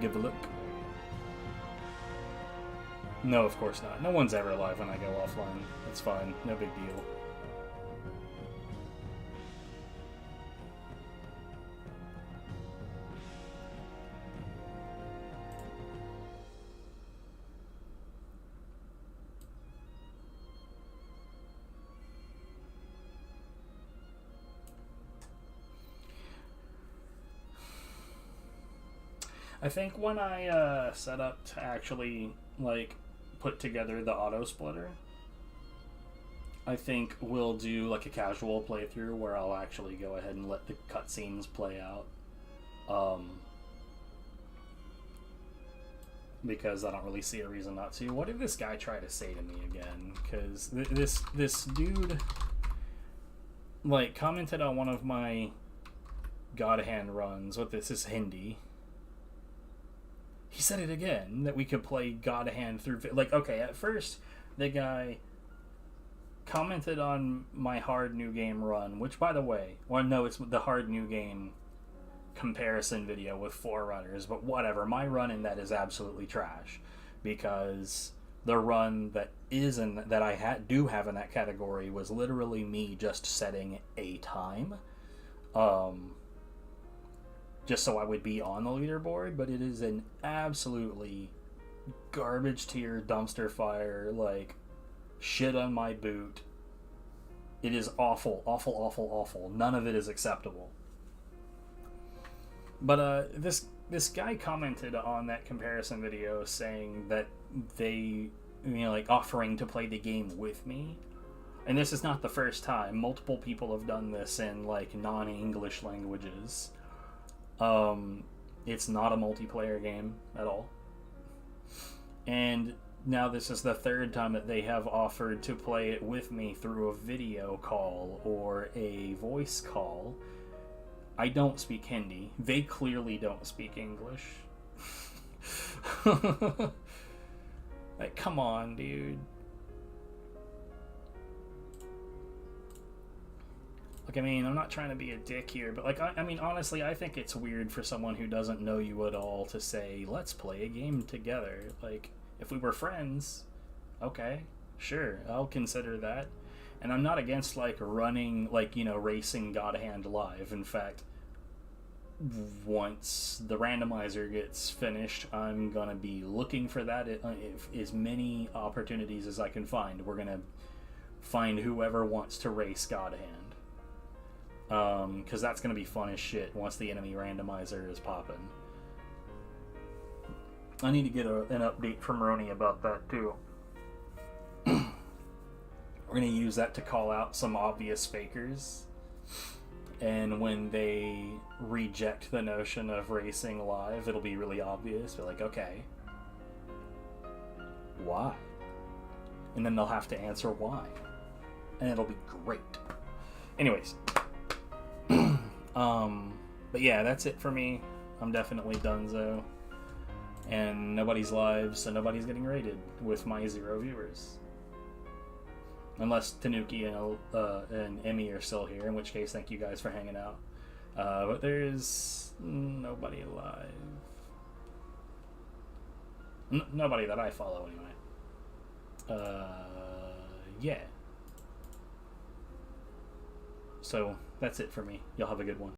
give a look. No, of course not. No one's ever live when I go offline. It's fine. No big deal. I think when I set up to actually like put together the auto splitter, I think we'll do like a casual playthrough where I'll actually go ahead and let the cutscenes play out, because I don't really see a reason not to. What did this guy try to say to me again? Because this dude like commented on one of my God Hand runs. What this is Hindi. he said it again, that we could play God Hand through... Like, okay, at first, the guy commented on my hard new game run, which, by the way... Well, no, it's the hard new game comparison video with Forerunners, but whatever. My run in that is absolutely trash, because the run that I do have in that category was literally me just setting a time. Just so I would be on the leaderboard, but it is an absolutely garbage tier dumpster fire, like, shit on my boot. It is awful, awful, awful, awful. None of it is acceptable. But this guy commented on that comparison video saying that they, like, offering to play the game with me. And this is not the first time. Multiple people have done this in, like, non-English languages. It's not a multiplayer game at all. And now this is the third time that they have offered to play it with me through a video call or a voice call. I don't speak Hindi. They clearly don't speak English. Like, come on, dude. Like, I mean, I'm not trying to be a dick here, but, like, I mean, honestly, I think it's weird for someone who doesn't know you at all to say, let's play a game together. Like, if we were friends, okay, sure, I'll consider that. And I'm not against, like, running, like, racing God Hand live. In fact, once the randomizer gets finished, I'm gonna be looking for that, as many opportunities as I can find. We're gonna find whoever wants to race God Hand. Because that's going to be fun as shit once the enemy randomizer is popping. I need to get an update from Roni about that too. We're going to use that to call out some obvious fakers. And when they reject the notion of racing live, it'll be really obvious. They're like, okay, why? And then they'll have to answer why. And it'll be great. Anyways. But yeah, that's it for me. I'm definitely donezo. And nobody's live, so nobody's getting rated with my 0 viewers. Unless Tanuki and Emmy are still here, in which case, thank you guys for hanging out. But there's nobody live. Nobody that I follow, anyway. Yeah. So, that's it for me. Y'all have a good one.